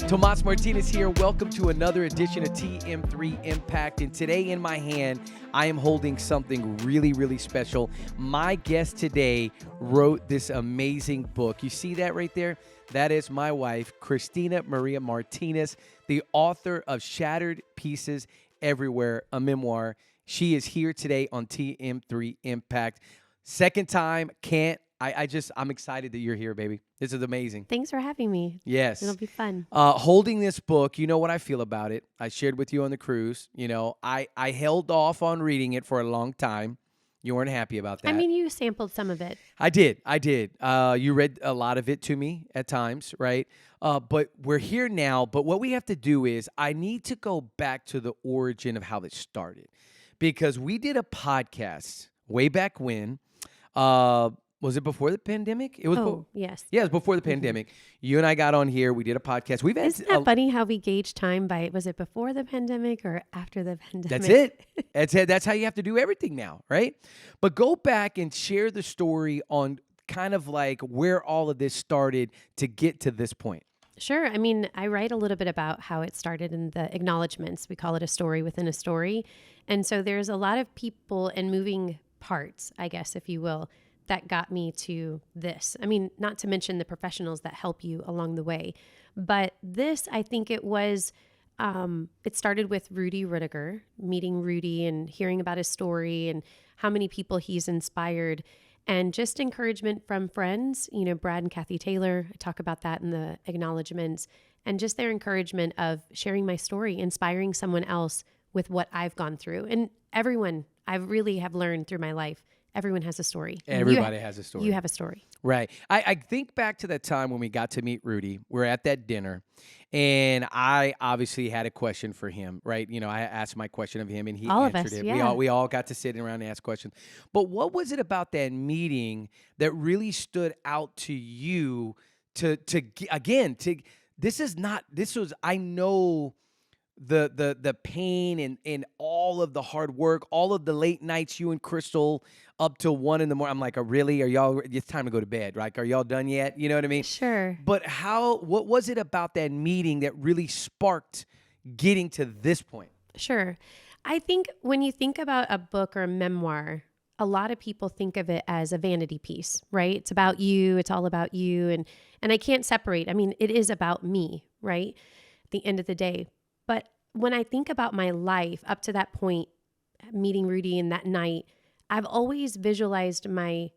Tomas Martinez here. Welcome to another edition of TM3 Impact. And today in my hand, I am holding something really, really special. My guest today wrote this amazing book. You see that right there? That is my wife, Christina Maria Martinez, the author of Shattered Pieces Everywhere, a memoir. She is here today on TM3 Impact. Second time, I'm excited that you're here, baby. This is amazing. Thanks for having me. Yes. It'll be fun. Holding this book, you know what I feel about it. I shared with you on the cruise. You know, I held off on reading it for a long time. You weren't happy about that. I mean, you sampled some of it. I did. You read a lot of it to me at times, right? But we're here now. But what we have to do is I need to go back to the origin of how this started. Because we did a podcast way back when. Was it before the pandemic? It was. Yes. Yeah, it was before the pandemic. You and I got on here. We did a podcast. Isn't that funny how we gauge time by, was it before the pandemic or after the pandemic? That's it. That's it. That's how you have to do everything now, right? But go back and share the story on kind of like where all of this started to get to this point. Sure. I mean, I write a little bit about how it started in the acknowledgments. We call it a story within a story. And so there's a lot of people and moving parts, I guess, if you will, that got me to this. I mean, not to mention the professionals that help you along the way. But this, I think it was, it started with Rudy Rudiger, meeting Rudy and hearing about his story and how many people he's inspired, and just encouragement from friends, you know, Brad and Kathy Taylor. I talk about that in the acknowledgments, and just their encouragement of sharing my story, inspiring someone else with what I've gone through. And everyone, I really have learned through my life, everyone has a story. Everybody has a story. You have a story. Right. I think back to that time when we got to meet Rudy. We're at that dinner, and I obviously had a question for him, right? You know, I asked my question of him, and he answered it. Yeah. We all got to sit around and ask questions. But what was it about that meeting that really stood out to you I know the pain and all of the hard work, all of the late nights, you and Crystal up till 1 a.m. I'm like, really? It's time to go to bed, right? Are y'all done yet? You know what I mean? Sure. But what was it about that meeting that really sparked getting to this point? Sure. I think when you think about a book or a memoir, a lot of people think of it as a vanity piece, right? It's about you. It's all about you. And I can't separate. I mean, it is about me, right? At the end of the day. But when I think about my life up to that point, meeting Rudy and that night, I've always visualized my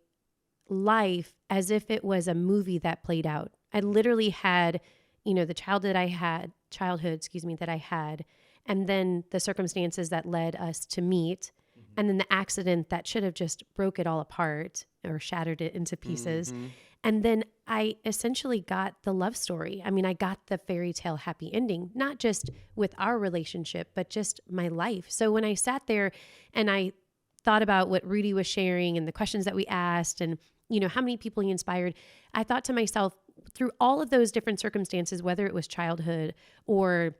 life as if it was a movie that played out. I literally had, you know, the childhood that I had, and then the circumstances that led us to meet, and then the accident that should have just broke it all apart or shattered it into pieces. Mm-hmm. And then I essentially got the love story. I mean, I got the fairy tale happy ending, not just with our relationship, but just my life. So when I sat there and I thought about what Rudy was sharing and the questions that we asked and, you know, how many people he inspired, I thought to myself, through all of those different circumstances, whether it was childhood or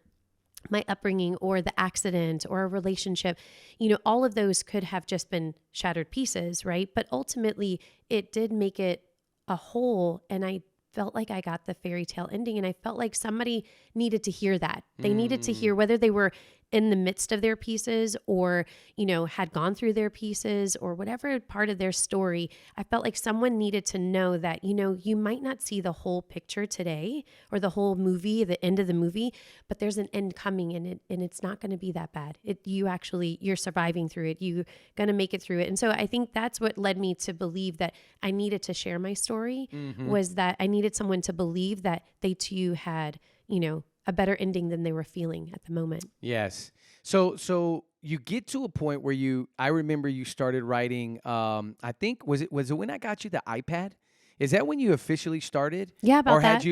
my upbringing or the accident or a relationship, you know, all of those could have just been shattered pieces, right? But ultimately, it did make it a whole, and I felt like I got the fairy tale ending, and I felt like somebody needed to hear that. They needed to hear, whether they were in the midst of their pieces or, you know, had gone through their pieces or whatever part of their story. I felt like someone needed to know that, you know, you might not see the whole picture today or the whole movie, the end of the movie, but there's an end coming in it, and it's not going to be that bad. You're surviving through it. You're going to make it through it. And so I think that's what led me to believe that I needed to share my story, was that I needed someone to believe that they too had, you know, a better ending than they were feeling at the moment. Yes. So you get to a point where I remember you started writing, I think, was it when I got you the iPad? Is that when you officially started? Yeah, about that.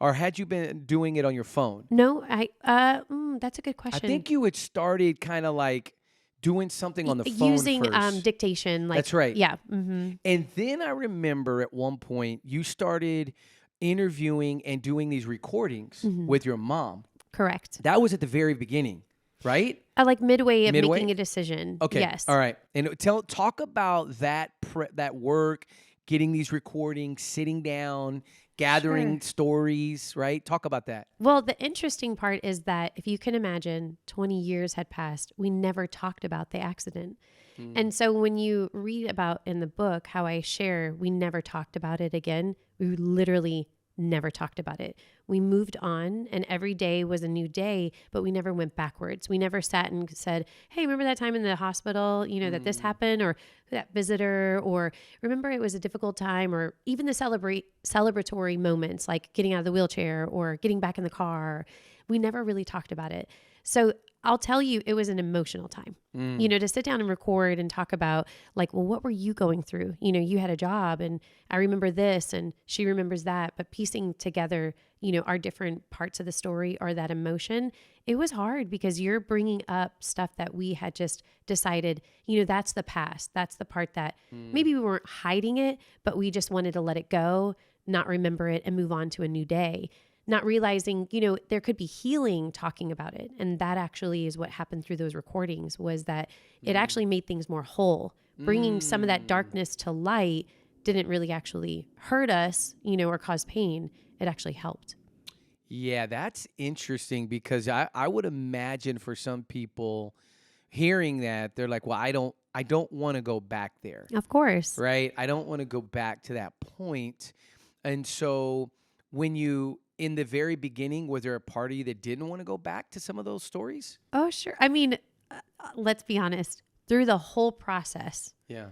Had you been doing it on your phone? No, that's a good question. I think you had started kind of like doing something on the phone using first. dictation. That's right. Yeah. Mm-hmm. And then I remember at one point you started interviewing and doing these recordings with your mom. Correct. That was at the very beginning, right? Like midway of making a decision. Okay. Yes. All right. And talk about that work, getting these recordings, sitting down, gathering Sure. stories, right? Talk about that. Well, the interesting part is that if you can imagine 20 years had passed, we never talked about the accident. Mm. And so when you read about in the book how I share, we never talked about it again. We literally never talked about it. We moved on and every day was a new day, but we never went backwards. We never sat and said, hey, remember that time in the hospital, that this happened, or that visitor, or remember it was a difficult time, or even the celebratory moments like getting out of the wheelchair or getting back in the car. We never really talked about it. So I'll tell you, it was an emotional time, to sit down and record and talk about like, well, what were you going through? You had a job and I remember this and she remembers that, but piecing together, our different parts of the story or that emotion, it was hard because you're bringing up stuff that we had just decided, that's the past. That's the part that maybe we weren't hiding it, but we just wanted to let it go, not remember it and move on to a new day. Not realizing, there could be healing talking about it. And that actually is what happened through those recordings was that it actually made things more whole. Bringing some of that darkness to light didn't really actually hurt us, or cause pain. It actually helped. Yeah, that's interesting because I would imagine for some people hearing that, they're like, well, I don't want to go back there, Of course. right? I don't want to go back to that point. And so in the very beginning, was there a part of you that didn't want to go back to some of those stories? Oh, sure. I mean, let's be honest. Through the whole process, Yeah.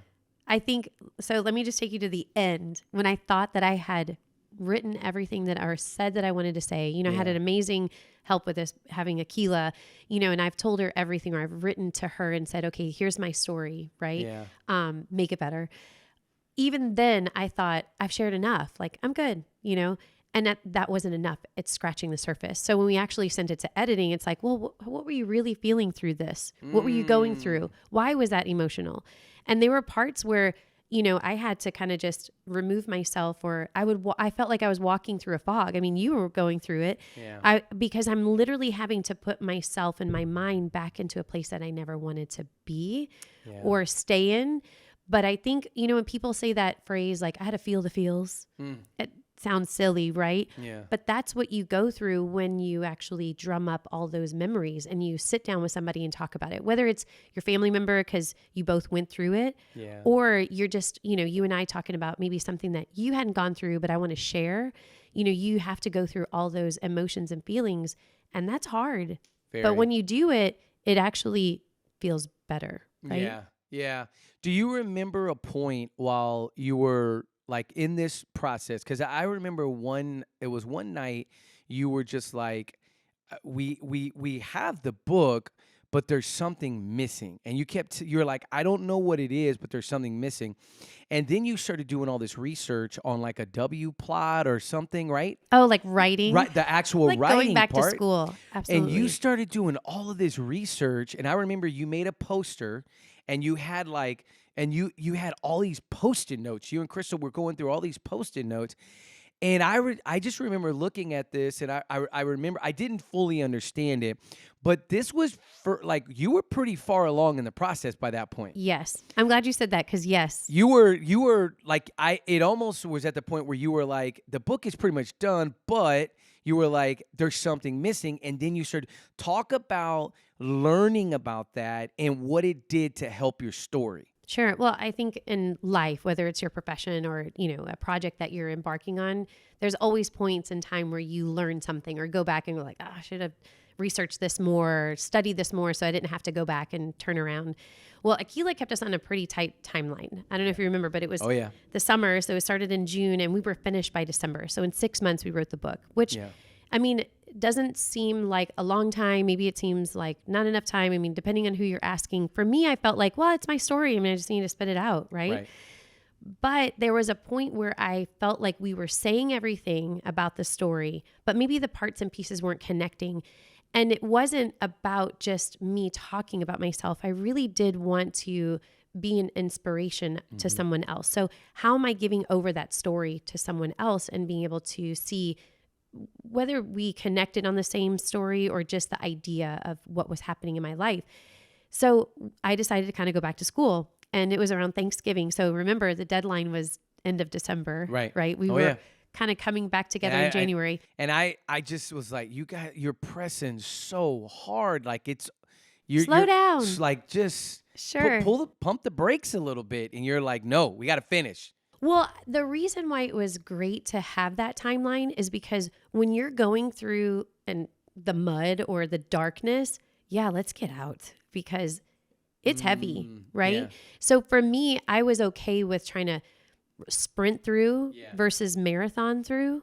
I think, so let me just take you to the end. When I thought that I had written everything that or said that I wanted to say, I had an amazing help with this, having Akila, and I've told her everything, or I've written to her and said, okay, here's my story, right? Yeah. Make it better. Even then I thought I've shared enough. Like I'm good, and that wasn't enough. It's scratching the surface. So when we actually sent it to editing, it's like, well, what were you really feeling through this? What were you going through? Why was that emotional? And there were parts where, I had to kind of just remove myself, or I felt like I was walking through a fog. I mean, you were going through it. Yeah. Because I'm literally having to put myself and my mind back into a place that I never wanted to be or stay in. But I think, when people say that phrase, like I had to feel the feels, it sounds silly, right? Yeah. But that's what you go through when you actually drum up all those memories and you sit down with somebody and talk about it, whether it's your family member because you both went through it, or you're just, you and I talking about maybe something that you hadn't gone through, but I want to share. You have to go through all those emotions and feelings, and that's hard. Very. But when you do it, it actually feels better, right? Yeah. Yeah. Do you remember a point while you were like in this process? Because I remember it was one night you were just like, we have the book, but there's something missing. And you're like, I don't know what it is, but there's something missing. And then you started doing all this research on like a W plot or something, right? Oh, like writing? Right, the actual like writing going back part. to school. Absolutely. And you started doing all of this research. And I remember you made a poster and you had you had all these Post-it notes. You and Crystal were going through all these Post-it notes. And I just remember looking at this, and I remember I didn't fully understand it, but this was for like you were pretty far along in the process by that point. Yes, I'm glad you said that because yes, you were like it almost was at the point where you were like the book is pretty much done, but you were like there's something missing, and then you started talk about learning about that and what it did to help your story. Sure. Well, I think in life, whether it's your profession or, a project that you're embarking on, there's always points in time where you learn something or go back and go like, I should have researched this more, studied this more so I didn't have to go back and turn around. Well, Akila kept us on a pretty tight timeline. I don't know if you remember, but it was the summer. So it started in June and we were finished by December. So in 6 months, we wrote the book, which, I mean, doesn't seem like a long time. Maybe it seems like not enough time. I mean, depending on who you're asking. For me, I felt like, well, it's my story. I mean, I just need to spit it out, right? But there was a point where I felt like we were saying everything about the story, but maybe the parts and pieces weren't connecting. And it wasn't about just me talking about myself. I really did want to be an inspiration to someone else. So how am I giving over that story to someone else and being able to see whether we connected on the same story or just the idea of what was happening in my life. So I decided to kind of go back to school, and it was around Thanksgiving. So remember, the deadline was end of December. Right. Right. We were kind of coming back together in January. I just was like, you're pressing so hard. Like Slow down. Like just pump the brakes a little bit. And you're like, no, we got to finish. Well, the reason why it was great to have that timeline is because when you're going through the mud or the darkness, let's get out because it's heavy, right? Yeah. So for me, I was okay with trying to sprint through versus marathon through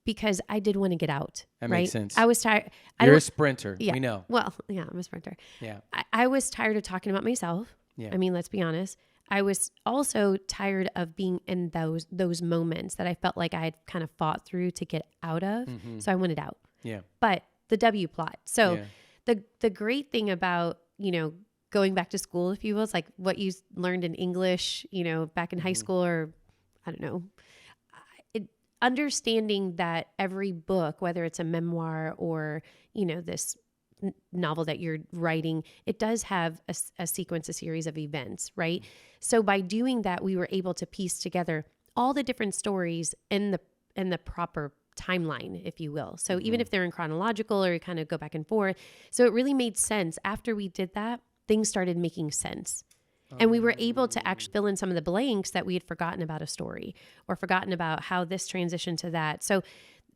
because I did want to get out. That makes sense. I was tired. You're a sprinter. Yeah. We know. Well, yeah, I'm a sprinter. Yeah. I was tired of talking about myself. Yeah. I mean, let's be honest. I was also tired of being in those moments that I felt like I had kind of fought through to get out of. Mm-hmm. So I wanted out. Yeah. But the W plot. So the great thing about, going back to school, if you will, it's like what you learned in English, back in high school, or I don't know, understanding that every book, whether it's a memoir or, this novel that you're writing, it does have a sequence, a series of events, right? So by doing that, we were able to piece together all the different stories in the proper timeline, if you will. So even if they're in chronological or you kind of go back and forth. So it really made sense. After we did that, things started making sense. And we were able to actually fill in some of the blanks that we had forgotten about a story or forgotten about how this transitioned to that. So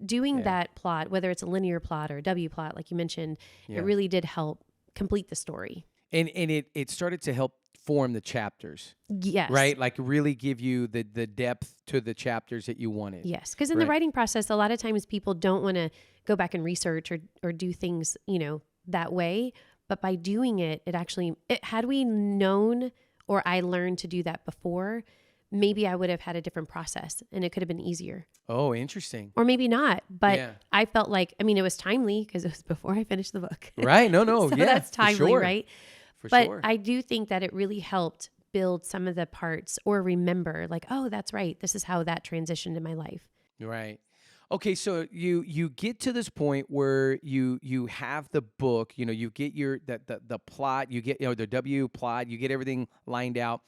doing that plot, whether it's a linear plot or a W plot, like you mentioned, it really did help complete the story. And it started to help form the chapters. Yes. Right? Like really give you the depth to the chapters that you wanted. Yes. Because in the writing process, a lot of times people don't want to go back and research or do things, that way. But by doing it, had we known or I learned to do that before, maybe I would have had a different process and it could have been easier. Oh, interesting. Or maybe not. But I felt like, it was timely because it was before I finished the book. Right. No. So that's timely, right? But sure. I do think that it really helped build some of the parts or remember like, oh, that's right. This is how that transitioned in my life. Right. Okay, so you get to this point where you have the book, you get the plot, you get the W plot, you get everything lined out,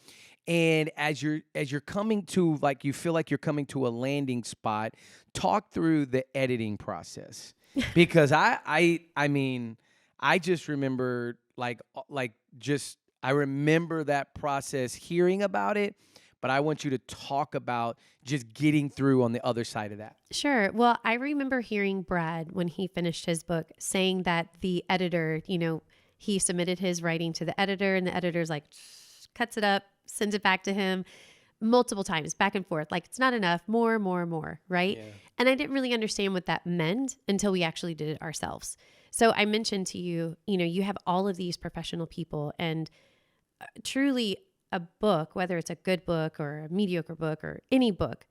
and as you're coming to you feel like you're coming to a landing spot, talk through the editing process because I just remember I remember that process, hearing about it. But I want you to talk about just getting through on the other side of that. Sure. Well, I remember hearing Brad, when he finished his book, saying that the editor, he submitted his writing to the editor and the editor's like, cuts it up, sends it back to him multiple times, back and forth. Like, it's not enough, more, right? Yeah. And I didn't really understand what that meant until we actually did it ourselves. So I mentioned to you, you have all of these professional people and truly a book, whether it's a good book or a mediocre book or any book,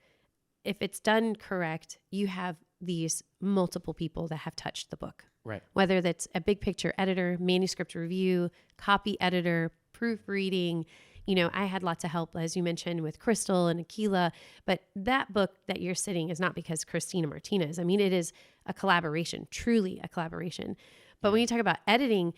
if it's done correct, you have these multiple people that have touched the book. Right. Whether that's a big picture editor, manuscript review, copy editor, proofreading. I had lots of help, as you mentioned, with Crystal and Akila, but that book that you're sitting is not because Christina Martinez. It is a collaboration, truly a collaboration. But when you talk about editing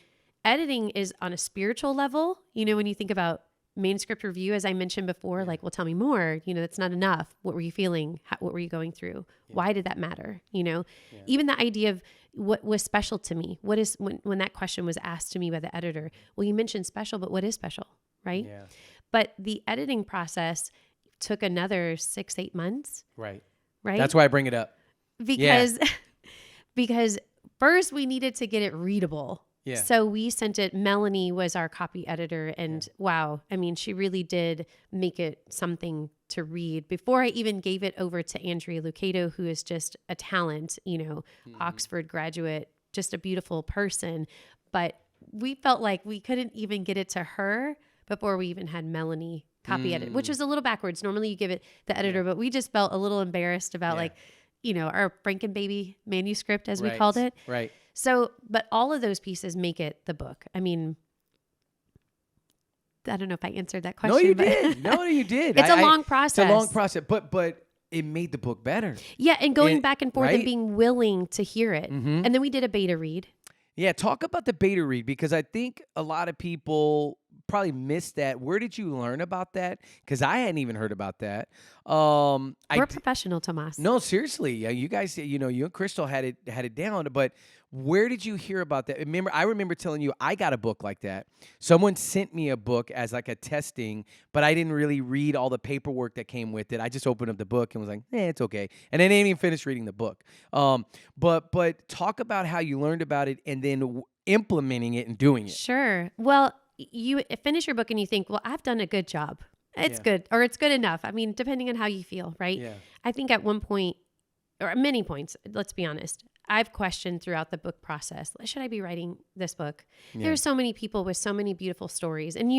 is on a spiritual level. When you think about manuscript review, as I mentioned before, well, tell me more, that's not enough. What were you feeling? What were you going through? Yeah. Why did that matter? Even the idea of what was special to me, when that question was asked to me by the editor, well, you mentioned special, but what is special? Right. Yeah. But the editing process took another 6-8 months. Right. Right. That's why I bring it up. Because first we needed to get it readable. Yeah. So we sent it. Melanie was our copy editor, and wow, she really did make it something to read. Before I even gave it over to Andrea Lucato, who is just a talent, Oxford graduate, just a beautiful person. But we felt like we couldn't even get it to her before we even had Melanie copy edit, which was a little backwards. Normally you give it the editor, but we just felt a little embarrassed about our Frankenbaby manuscript, as we called it. Right. So, but all of those pieces make it the book. I don't know if I answered that question. No, you did. No, you did. It's a long process. It's a long process, but it made the book better. Yeah, and going back and forth and being willing to hear it. Mm-hmm. And then we did a beta read. Yeah, talk about the beta read, because I think a lot of people probably missed that. Where did you learn about that? Because I hadn't even heard about that. We're professional, Tomas. No, seriously. You guys, you and Crystal had it down, but where did you hear about that? I remember telling you I got a book like that. Someone sent me a book as like a testing, but I didn't really read all the paperwork that came with it. I just opened up the book and was like, it's okay. And I didn't even finish reading the book. But talk about how you learned about it and then implementing it and doing it. Sure. Well, you finish your book and you think, well, I've done a good job. It's good, or it's good enough. I mean, depending on how you feel, right? Yeah. I think at one point, or at many points, let's be honest, I've questioned throughout the book process, should I be writing this book? Yeah. There are so many people with so many beautiful stories. And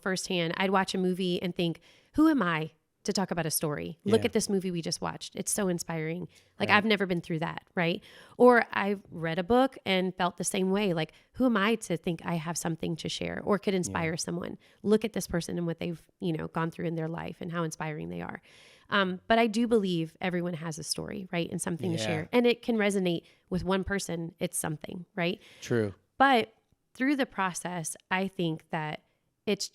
firsthand, I'd watch a movie and think, who am I to talk about a story? Look at this movie we just watched. It's so inspiring. Like, I've never been through that, right? Or I've read a book and felt the same way. Like, who am I to think I have something to share or could inspire someone? Look at this person and what they've, gone through in their life and how inspiring they are. But I do believe everyone has a story, right? And something to share. And it can resonate with one person. It's something, right? True. But through the process, I think that it's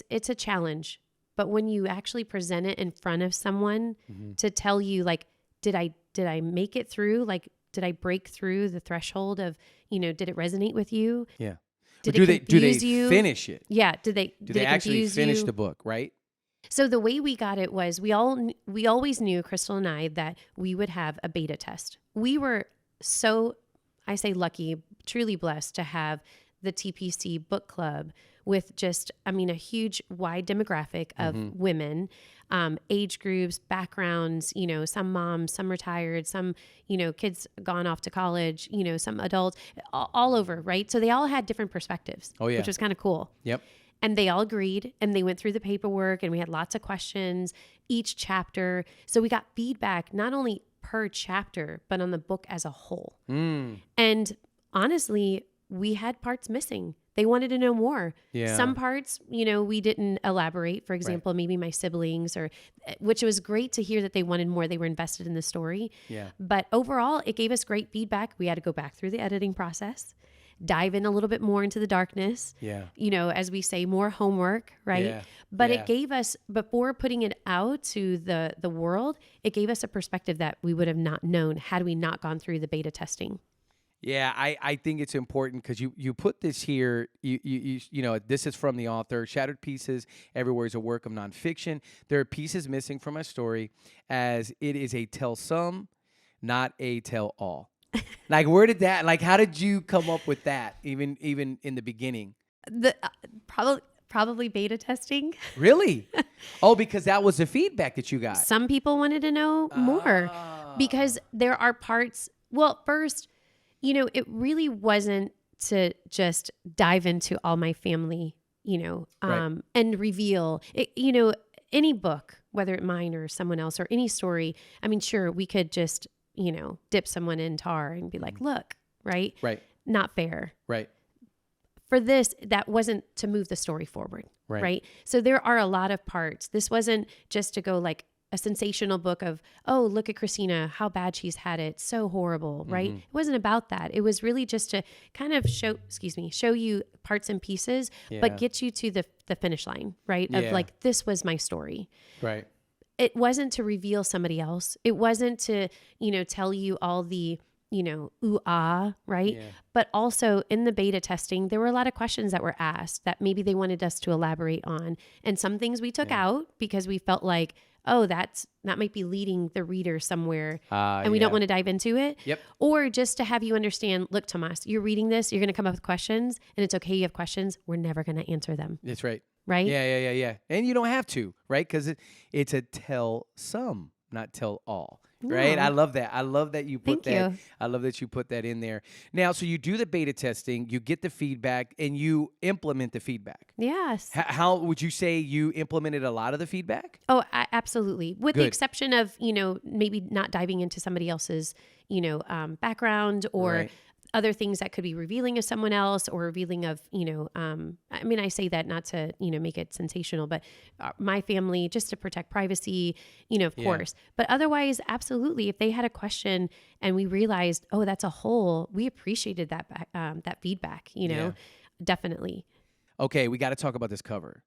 a challenge. But when you actually present it in front of someone to tell you, like, did I make it through? Like, did I break through the threshold of, did it resonate with you? Yeah. Did do it confuse you? Finish it? Yeah. Do they actually finish the book, right? So the way we got it was we always knew, Crystal and I, that we would have a beta test. We were so, I say lucky, truly blessed to have the TPC book club with just, a huge wide demographic of women, age groups, backgrounds, some moms, some retired, some, kids gone off to college, some adults, all over, right? So they all had different perspectives, which was kind of cool. Yep. And they all agreed and they went through the paperwork and we had lots of questions, each chapter. So we got feedback, not only per chapter, but on the book as a whole. And honestly, we had parts missing. They wanted to know more. Yeah. Some parts, we didn't elaborate. For example, maybe my siblings, which was great to hear that they wanted more. They were invested in the story. Yeah. But overall, it gave us great feedback. We had to go back through the editing process, dive in a little bit more into the darkness. Yeah. As we say, more homework, right? Yeah. But it gave us, before putting it out to the world, it gave us a perspective that we would have not known had we not gone through the beta testing. Yeah, I think it's important because you put this here, this is from the author. Shattered Pieces Everywhere is a work of nonfiction. There are pieces missing from my story as it is a tell some, not a tell all. Like, where did that, how did you come up with that even in the beginning? The probably beta testing. Really? Oh, because that was the feedback that you got. Some people wanted to know more because there are parts, well, first, it really wasn't to just dive into all my family, and reveal it, any book, whether it's mine or someone else or any story. Sure, we could just, dip someone in tar and be like, look, right? Right. Not fair. Right. For this, that wasn't to move the story forward. Right. So there are a lot of parts. This wasn't just to go like a sensational book of, oh, look at Christina, how bad she's had it. So horrible, right? It wasn't about that. It was really just to kind of show you parts and pieces, but get you to the finish line, right? Of like, this was my story. Right. It wasn't to reveal somebody else. It wasn't to, tell you all the, ooh, ah, right? Yeah. But also in the beta testing, there were a lot of questions that were asked that maybe they wanted us to elaborate on. And some things we took out because we felt like, oh, that might be leading the reader somewhere and we don't want to dive into it. Yep. Or just to have you understand, look, Tomas, you're reading this, you're going to come up with questions and it's okay. You have questions. We're never going to answer them. That's right. Right? Yeah. And you don't have to, right? Because it's a tell some, not tell all. No. Right. I love that. I love that you put that. I love that you put that in there. Now, so you do the beta testing, you get the feedback, and you implement the feedback. Yes. How would you say you implemented a lot of the feedback? Oh, absolutely. With the exception of, maybe not diving into somebody else's, background or other things that could be revealing of someone else or revealing of, I say that not to, make it sensational, but my family, just to protect privacy, of course. But otherwise, absolutely. If they had a question and we realized, oh, that's a hole, we appreciated that, that feedback, definitely. Okay, we got to talk about this cover.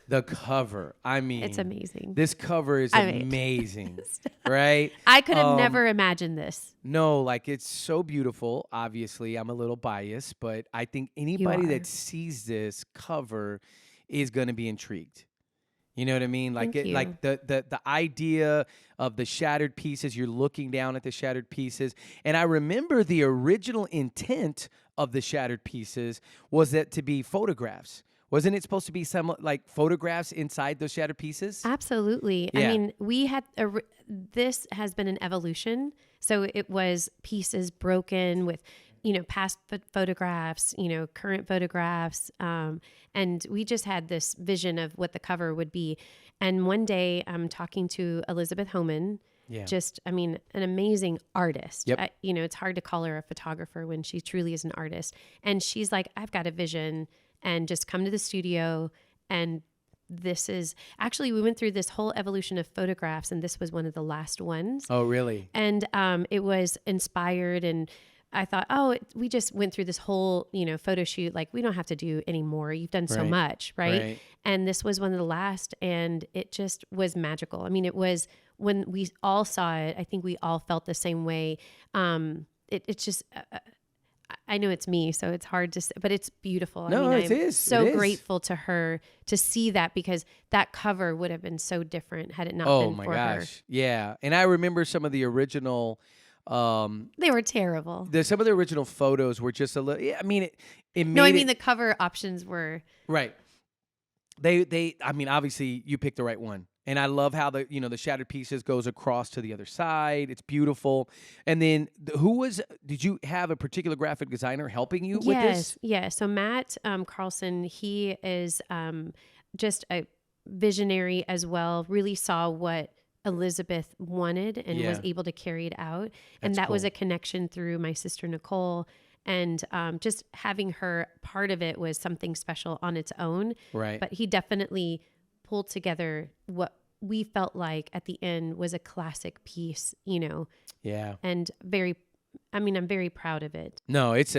The cover. I mean, It's amazing. This cover is amazing, right? I could have never imagined this. No, like it's so beautiful. Obviously, I'm a little biased, but I think anybody that sees this cover is going to be intrigued. You know what I mean? Like like the idea of the shattered pieces, you're looking down at the shattered pieces. And I remember the original intent of the shattered pieces was that to be photographs. Wasn't it supposed to be some like photographs inside those shattered pieces? Absolutely. Yeah. I mean, we had this has been an evolution. So it was pieces broken with, past photographs, current photographs. And we just had this vision of what the cover would be. And one day I'm talking to Elizabeth Homan. Yeah. An amazing artist. Yep. It's hard to call her a photographer when she truly is an artist. And she's like, I've got a vision, and just come to the studio. And this is actually, we went through this whole evolution of photographs, and this was one of the last ones. Oh, really? And it was inspired, and I thought, we just went through this whole, photo shoot. Like, we don't have to do any more. You've done so much, right? And this was one of the last, and it just was magical. I mean, it was, when we all saw it, I think we all felt the same way. It's just, I know it's me, so it's hard to say, but it's beautiful. No, I mean, it is. So grateful to her to see that, because that cover would have been so different had it not been for her. Oh my gosh. Yeah. And I remember some of the original they were terrible. Some of the original photos were just a little. Yeah, I mean, it made. No, I mean the cover options were right. They. I mean, obviously, you picked the right one, and I love how the shattered pieces goes across to the other side. It's beautiful. And then, did you have a particular graphic designer helping you with this? Yes. So Matt Carlson, he is just a visionary as well. Really saw what Elizabeth wanted and was able to carry it out. And that was a connection through my sister Nicole. And just having her part of it was something special on its own. Right. But he definitely pulled together what we felt like at the end was a classic piece, Yeah. And I'm very proud of it. No, it's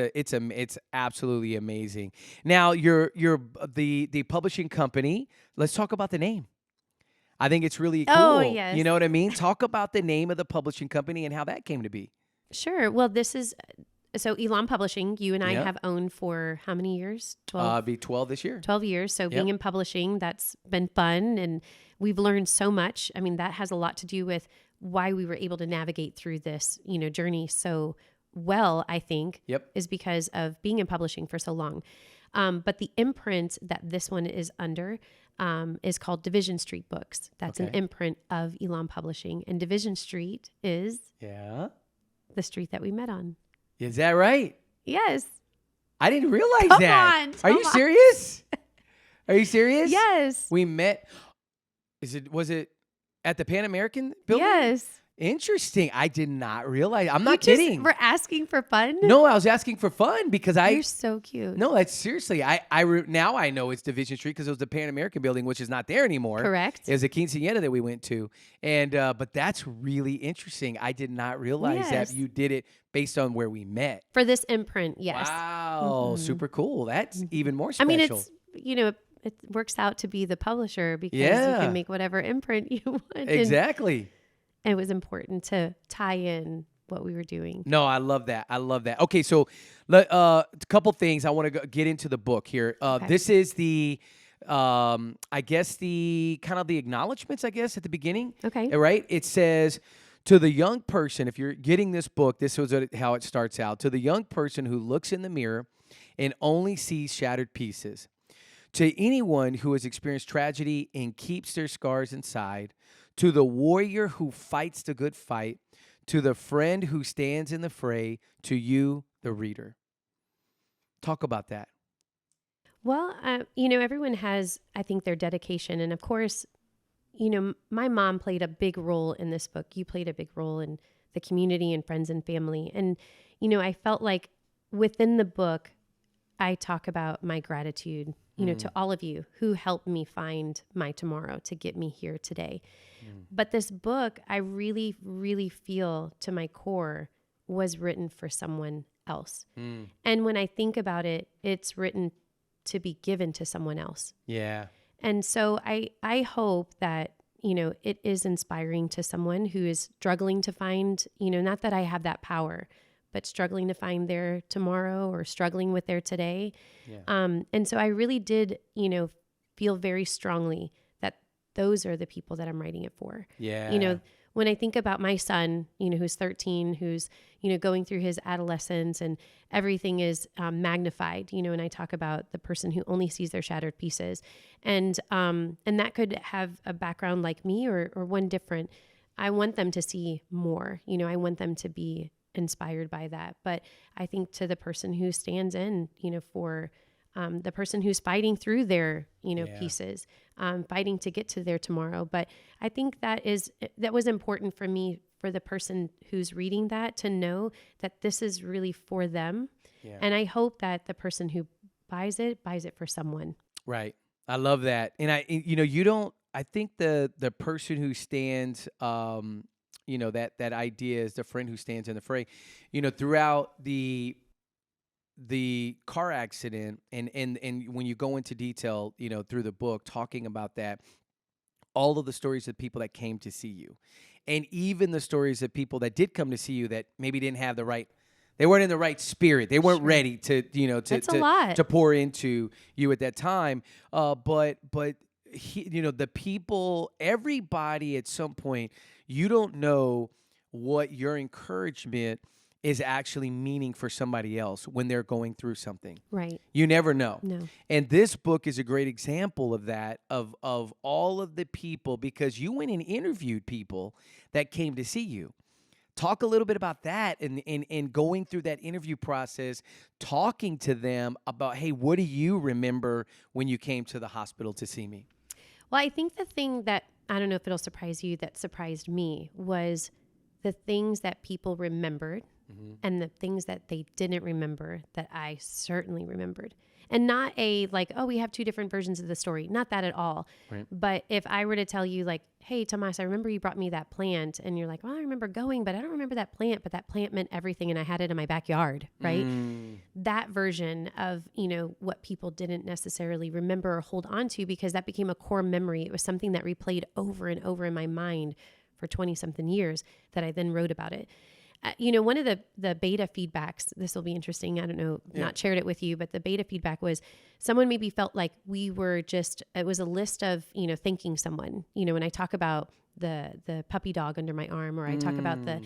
absolutely amazing. Now, the publishing company. Let's talk about the name. I think it's really cool. Oh, yes. You know what I mean? Talk about the name of the publishing company and how that came to be. Sure. Well, this is so Elan Publishing. You and I have owned for how many years? 12. Be 12 this year. 12 years. So being in publishing, that's been fun, and we've learned so much. I mean, that has a lot to do with why we were able to navigate through this, journey so well, I think, is because of being in publishing for so long. But the imprint that this one is under is called Division Street Books. That's an imprint of Elan Publishing. And Division Street is the street that we met on. Is that right? Yes. I didn't realize Come that. on, Are you serious? Are you serious? Yes. We met. Was it at the Pan American building? Yes. Interesting. I did not realize. I'm not kidding. We're asking for fun? No, I was asking for fun because You're so cute. No, that's seriously. Now I know it's Division Street because it was the Pan American building, which is not there anymore. Correct. It was a quinceañera that we went to. And, but that's really interesting. I did not realize that you did it based on where we met. For this imprint, yes. Wow. Super cool. That's even more special. I mean, it's, it works out to be the publisher because you can make whatever imprint you want. Exactly. And it was important to tie in what we were doing. No, I love that. Okay, so a couple things I want to get into the book here. This is the, I guess the kind of the acknowledgments, I guess, at the beginning. Okay. Right? It says, to the young person, if you're getting this book, this was how it starts out. To the young person who looks in the mirror and only sees shattered pieces. To anyone who has experienced tragedy and keeps their scars inside. To the warrior who fights the good fight, to the friend who stands in the fray, to you, the reader. Talk about that. Well, everyone has, I think, their dedication. And of course, my mom played a big role in this book. You played a big role in the community and friends and family. And, I felt like within the book, I talk about my gratitude, to all of you who helped me find my tomorrow to get me here today. But this book, I really, really feel to my core was written for someone else. And when I think about it, it's written to be given to someone else. Yeah. And so I hope that, you know, it is inspiring to someone who is struggling to find, you know, not that I have that power, but struggling to find their tomorrow or struggling with their today. Yeah. And so I really did, you know, feel very strongly that those are the people that I'm writing it for. Yeah. You know, when I think about my son, you know, who's 13, who's, you know, going through his adolescence and everything is magnified, you know, and I talk about the person who only sees their shattered pieces. And that could have a background like me or one different. I want them to see more, you know, I want them to be inspired by that. But I think to the person who stands in, you know, for the person who's fighting through their, you know, pieces, fighting to get to their tomorrow. But I think that was important for me, for the person who's reading that, to know that this is really for them. Yeah. And I hope that the person who buys it for someone. Right. I love that. And I think the person who stands, you know, that idea is the friend who stands in the fray, you know, throughout the car accident and when you go into detail, you know, through the book, talking about that, all of the stories of people that came to see you, and even the stories of people that did come to see you that maybe didn't have they weren't in the right spirit. They weren't ready to, you know, to pour into you at that time. But you know, the people, everybody at some point, you don't know what your encouragement is actually meaning for somebody else when they're going through something. Right. You never know. No. And this book is a great example of that, of all of the people, because you went and interviewed people that came to see you. Talk a little bit about that and going through that interview process, talking to them about, hey, what do you remember when you came to the hospital to see me? Well, I think the thing that, I don't know if it'll surprise you, that surprised me was the things that people remembered. Mm-hmm. And the things that they didn't remember that I certainly remembered. And not a like, oh, we have two different versions of the story. Not that at all. Right. But if I were to tell you like, hey, Tomas, I remember you brought me that plant. And you're like, well, I remember going, but I don't remember that plant. But that plant meant everything. And I had it in my backyard. Right. That version of, you know, what people didn't necessarily remember or hold on to, because that became a core memory. It was something that replayed over and over in my mind for 20 something years that I then wrote about it. You know, one of the beta feedbacks, this will be interesting. I don't know, not shared it with you, but the beta feedback was someone maybe felt like we were it was a list of, you know, thanking someone, you know, when I talk about the puppy dog under my arm, or I talk about the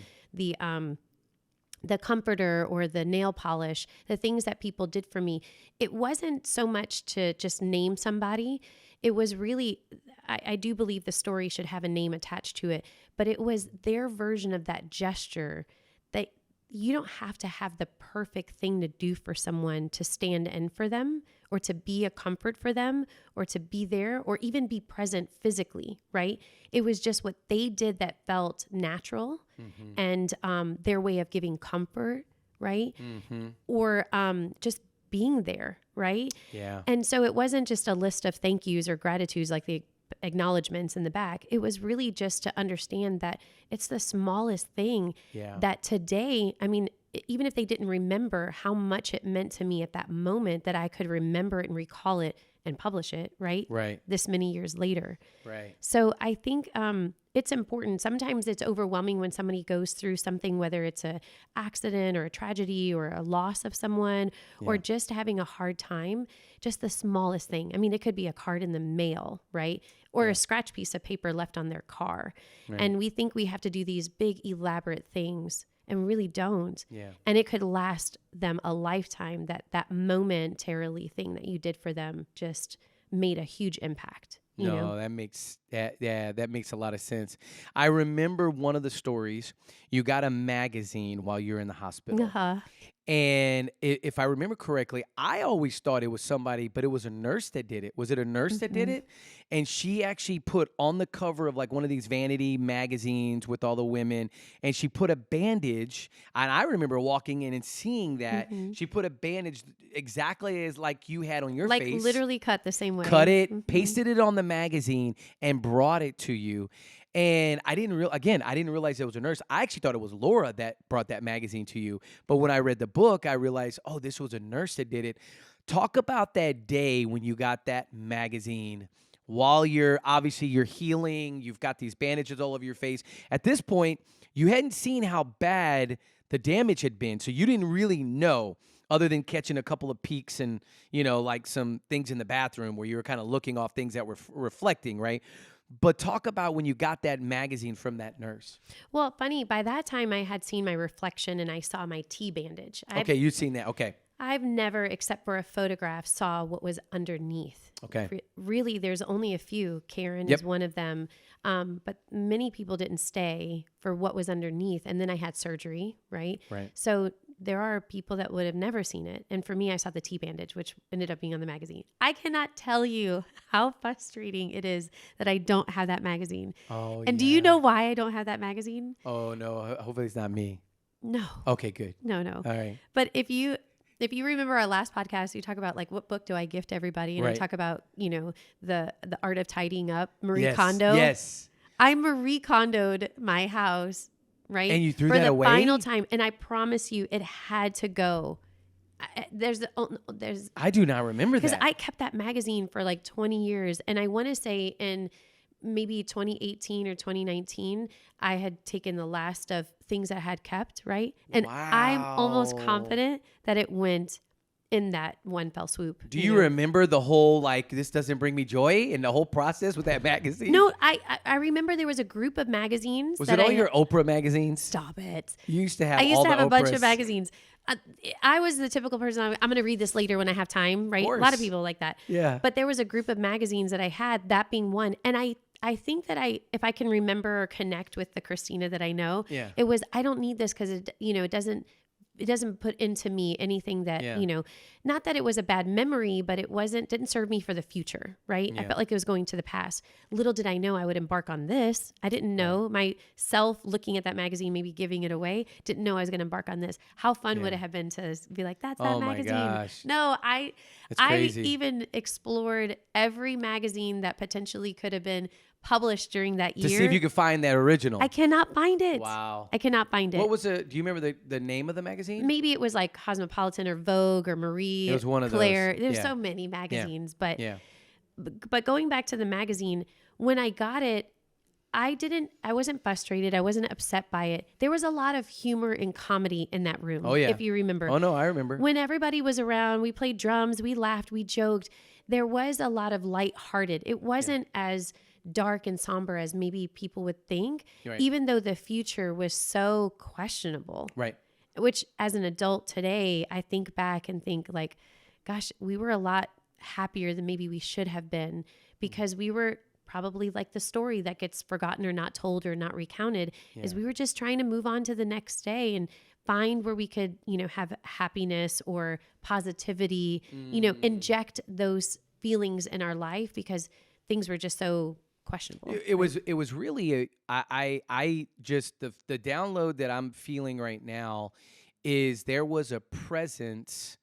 comforter or the nail polish, the things that people did for me. It wasn't so much to just name somebody. It was really, I do believe the story should have a name attached to it, but it was their version of that gesture. That you don't have to have the perfect thing to do for someone to stand in for them, or to be a comfort for them, or to be there, or even be present physically, right? It was just what they did that felt natural, mm-hmm. and their way of giving comfort, right? Mm-hmm. Or just being there, right? Yeah. And so it wasn't just a list of thank yous or gratitudes like the acknowledgments in the back. It was really just to understand that it's the smallest thing that today, I mean, even if they didn't remember how much it meant to me at that moment, that I could remember it and recall it and publish it, right? Right. This many years later. Right. So I think it's important. Sometimes it's overwhelming when somebody goes through something, whether it's a accident or a tragedy or a loss of someone, or just having a hard time, just the smallest thing. I mean, it could be a card in the mail, right? Or a scratch piece of paper left on their car. Right. And we think we have to do these big, elaborate things, and really don't. Yeah. And it could last them a lifetime, that momentarily thing that you did for them just made a huge impact. You know? That makes that makes a lot of sense. I remember one of the stories, you got a magazine while you're in the hospital. Uh-huh. And if I remember correctly, I always thought it was somebody, but it was a nurse that did it. Was it a nurse that did it? And she actually put on the cover of like one of these vanity magazines with all the women, and she put a bandage. And I remember walking in and seeing that she put a bandage exactly as like you had on your face. Like literally cut the same way. Cut it, pasted it on the magazine, and brought it to you. And I didn't realize it was a nurse. I actually thought it was Laura that brought that magazine to you. But when I read the book, I realized, oh, this was a nurse that did it. Talk about that day when you got that magazine while you're healing, you've got these bandages all over your face. At this point, you hadn't seen how bad the damage had been, so you didn't really know other than catching a couple of peeks and, like some things in the bathroom where you were kind of looking off things that were reflecting, right? But talk about when you got that magazine from that nurse. Well, funny, by that time I had seen my reflection and I saw my T bandage. Okay, you'd seen that. Okay. I've never, except for a photograph, saw what was underneath. Okay. Really, there's only a few. Karen Yep. is one of them. But many people didn't stay for what was underneath. And then I had surgery, right? Right. So there are people that would have never seen it. And for me, I saw the T bandage, which ended up being on the magazine. I cannot tell you how frustrating it is that I don't have that magazine. Oh, and do you know why I don't have that magazine? Oh, no. Hopefully it's not me. No. Okay, good. No. All right. But if you remember our last podcast, you talk about like what book do I gift everybody, and I Right. talk about the art of tidying up, Marie Yes. Kondo. Yes. I Marie Kondoed my house, right? And you threw for that the away? final time, and I promise you, it had to go. There's I do not remember because that. I kept that magazine for like 20 years, and I want to say in maybe 2018 or 2019, I had taken the last of things I had kept, right? And I'm almost Wow. confident that it went in that one fell swoop. Do you remember the whole, this doesn't bring me joy and the whole process with that magazine? No, I remember there was a group of magazines. Was that it all your Oprah magazines? Stop it. You used to have I used all to have the a bunch Oprahs. of magazines. I was the typical person. I'm going to read this later when I have time, right? A lot course. of people like that. Yeah. But there was a group of magazines that I had, that being one. And I think that if I can remember or connect with the Christina that I know, Yeah. it was, I don't need this because it doesn't put into me anything that, Yeah. Not that it was a bad memory, but it didn't serve me for the future, right? I Yeah. felt like it was going to the past. Little did I know I would embark on this. I didn't know myself looking at that magazine, maybe giving it away, didn't know I was going to embark on this. How fun would it have been to be like, that's that Oh my magazine. gosh. No, That's I crazy. even explored every magazine that potentially could have been published during that year. To see if you could find that original. I cannot find it. Wow. I cannot find it. What was do you remember the name of the magazine? Maybe it was like Cosmopolitan or Vogue or Marie. It was one of Claire. those. There's Yeah. so many magazines, but Yeah. but going back to the magazine, when I got it, I wasn't frustrated. I wasn't upset by it. There was a lot of humor and comedy in that room. Oh, yeah. If you remember. Oh, no, I remember. When everybody was around, we played drums, we laughed, we joked. There was a lot of lighthearted. It wasn't as dark and somber as maybe people would think, Right. even though the future was so questionable. Right. Which as an adult today, I think back and think like, gosh, we were a lot happier than maybe we should have been because we were probably like the story that gets forgotten or not told or not recounted is we were just trying to move on to the next day and find where we could, have happiness or positivity, inject those feelings in our life because things were just so questionable. It was really I just the download that I'm feeling right now is there was a presence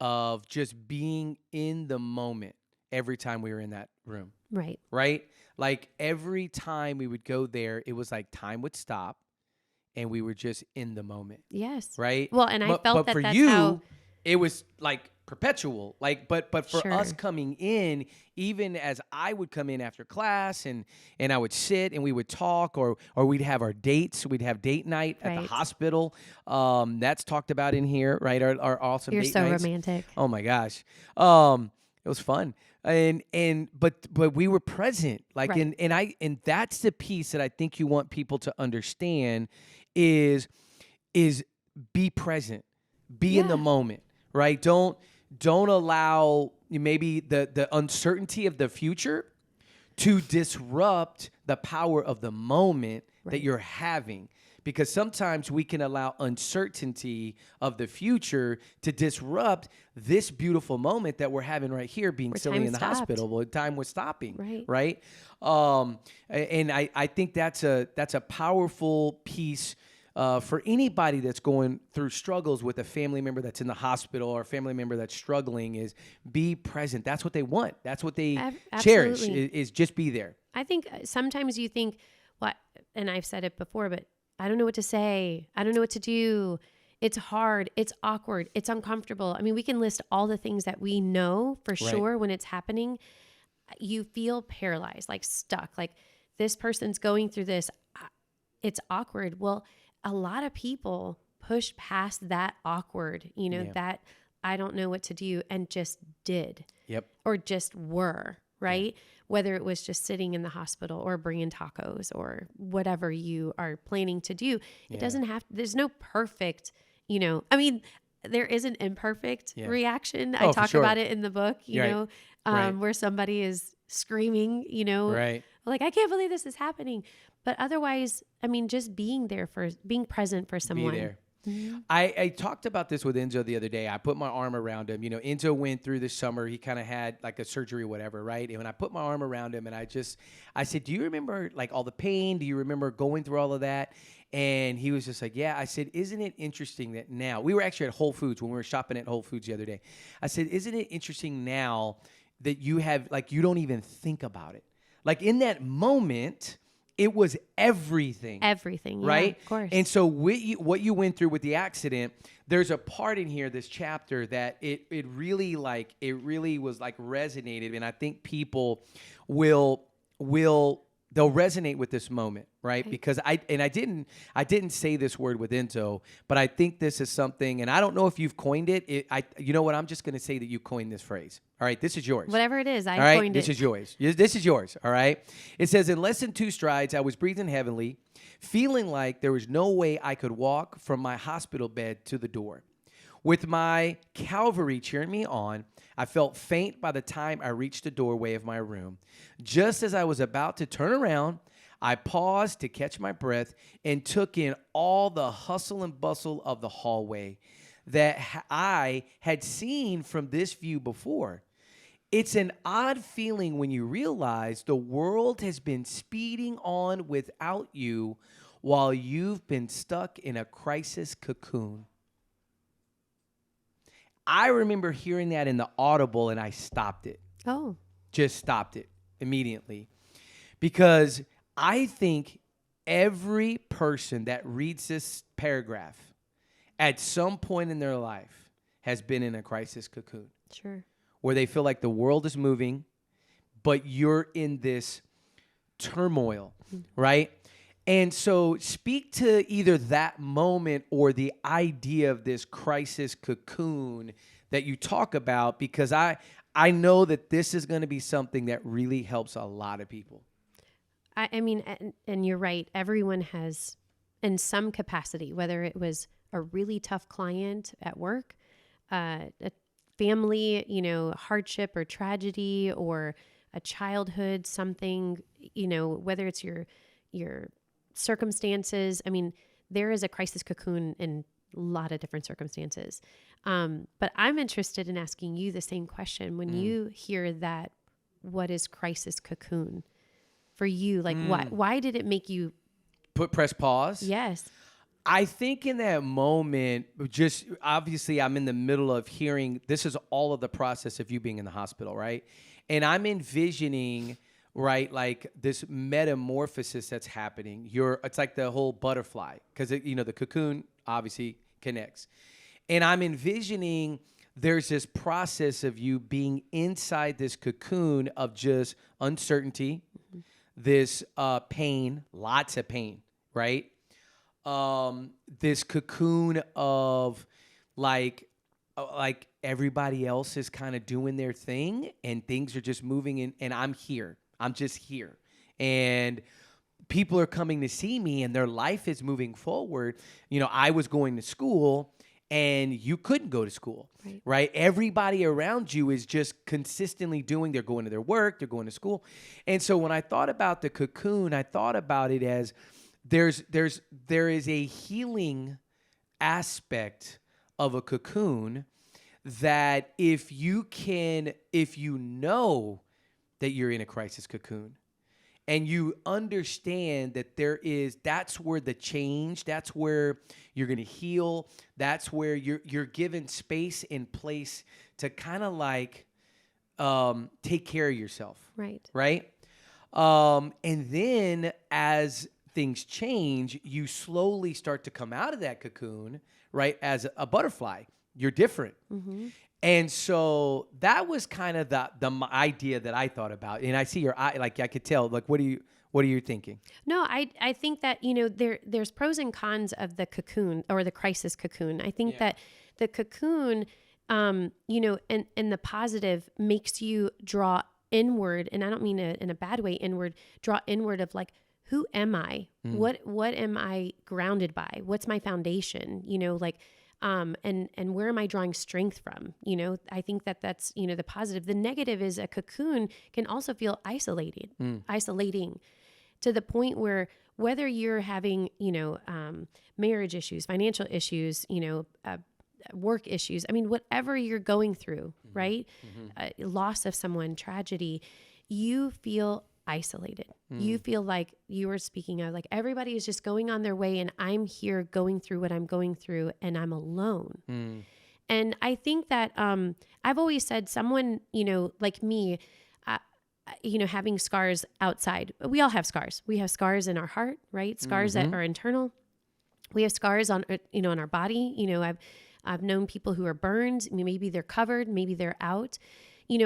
of just being in the moment every time we were in that room. Right. Right? Like every time we would go there, it was like time would stop and we were just in the moment. Yes. Right? Well, and I felt but that for that's you, how it was like perpetual. Like, but for Sure. us coming in, even as I would come in after class and I would sit and we would talk or we'd have our dates. We'd have date night at the Right. hospital. That's talked about in here, right? Our awesome you're date so nights. romantic. Oh my gosh. It was fun. But we were present. Like Right. and that's the piece that I think you want people to understand is be present. Be in the Yeah. moment, right? Don't allow maybe the uncertainty of the future to disrupt the power of the moment that Right. you're having. Because sometimes we can allow uncertainty of the future to disrupt this beautiful moment that we're having right here, being Where silly time in the stopped. hospital, where time was stopping, Right. right? And I think that's a powerful piece for anybody that's going through struggles with a family member that's in the hospital or a family member that's struggling is be present. That's what they want. That's what they cherish Absolutely. is just be there. I think sometimes you think, and I've said it before, but I don't know what to say. I don't know what to do. It's hard, it's awkward, it's uncomfortable. I mean, we can list all the things that we know for sure when it's happening. You feel paralyzed, like stuck, like this person's going through this. It's awkward. Well, a lot of people push past that awkward, that I don't know what to do, and just did. Yep. Or just were, right? Yeah. Whether it was just sitting in the hospital or bringing tacos or whatever you are planning to do. It doesn't have, there's no perfect, I mean, there is an imperfect reaction. I talk about it in the book, where somebody is screaming, like, I can't believe this is happening. But otherwise, I mean, just being present for someone. Be there. Mm-hmm. I talked about this with Enzo the other day. I put my arm around him. Enzo went through this summer. He kind of had like a surgery, whatever, right? And when I put my arm around him and I said, do you remember like all the pain? Do you remember going through all of that? And he was just like, yeah. I said, isn't it interesting that now, we were actually at Whole Foods when we were shopping at Whole Foods the other day. I said, isn't it interesting now that you have, like, you don't even think about it? Like in that moment, it was everything. Everything, right? Yeah, of course. And so what you went through with the accident, there's a part in here, this chapter, that it really was like resonated, and I think people they'll resonate with this moment, right? Because I didn't say this word with Enzo, but I think this is something, and I don't know if you've coined it. You know what? I'm just going to say that you coined this phrase. All right, this is yours. Whatever it is, I coined it. This is yours. This is yours, all right? It says, in less than 2 strides, I was breathing heavily, feeling like there was no way I could walk from my hospital bed to the door. With my Calvary cheering me on, I felt faint by the time I reached the doorway of my room. Just as I was about to turn around, I paused to catch my breath and took in all the hustle and bustle of the hallway that I had seen from this view before. It's an odd feeling when you realize the world has been speeding on without you while you've been stuck in a crisis cocoon. I remember hearing that in the Audible, and I stopped it. Oh. Just stopped it immediately. Because I think every person that reads this paragraph at some point in their life has been in a crisis cocoon. Sure. Where they feel like the world is moving, but you're in this turmoil, right? And so speak to either that moment or the idea of this crisis cocoon that you talk about, because I know that this is going to be something that really helps a lot of people. I mean, and you're right. Everyone has, in some capacity, whether it was a really tough client at work, a family, hardship or tragedy, or a childhood, something, whether it's your circumstances. I mean, there is a crisis cocoon in a lot of different circumstances. But I'm interested in asking you the same question. When you hear that, what is crisis cocoon for you? Like why did it make you press pause? Yes. I think in that moment, just obviously I'm in the middle of hearing, this is all of the process of you being in the hospital, right? And I'm envisioning, right, like this metamorphosis that's happening. It's like the whole butterfly, because the cocoon obviously connects. And I'm envisioning there's this process of you being inside this cocoon of just uncertainty, this pain, lots of pain, right? This cocoon of like everybody else is kind of doing their thing and things are just moving in, and I'm here. I'm just here. And people are coming to see me and their life is moving forward. I was going to school and you couldn't go to school, right? Everybody around you is just consistently they're going to their work, they're going to school. And so when I thought about the cocoon, I thought about it as there is a healing aspect of a cocoon that if you know that you're in a crisis cocoon and you understand that that's where the change, that's where you're going to heal, that's where you're given space and place to kind of like take care of yourself. Right. Right? And then as things change, you slowly start to come out of that cocoon, right? As a butterfly, you're different. Mm-hmm. And so that was kind of the idea that I thought about. And I see your eye, like I could tell, like, what are you thinking? No, I think that, there's pros and cons of the cocoon or the crisis cocoon. I think that the cocoon, and the positive makes you draw inward, and I don't mean it in a bad way, draw inward of like, who am I? What am I grounded by? What's my foundation? And where am I drawing strength from? I think that's, the positive. The negative is a cocoon can also feel isolating to the point where whether you're having, marriage issues, financial issues, work issues, I mean, whatever you're going through, right? Loss of someone, tragedy, you feel isolated. You feel like you were speaking of, like, everybody is just going on their way and I'm here going through what I'm going through and I'm alone. And I think that I've always said someone, like me, having scars outside, we all have scars. We have scars in our heart, right? Scars that are internal. We have scars on, on our body. I've known people who are burned. Maybe they're covered, maybe they're out.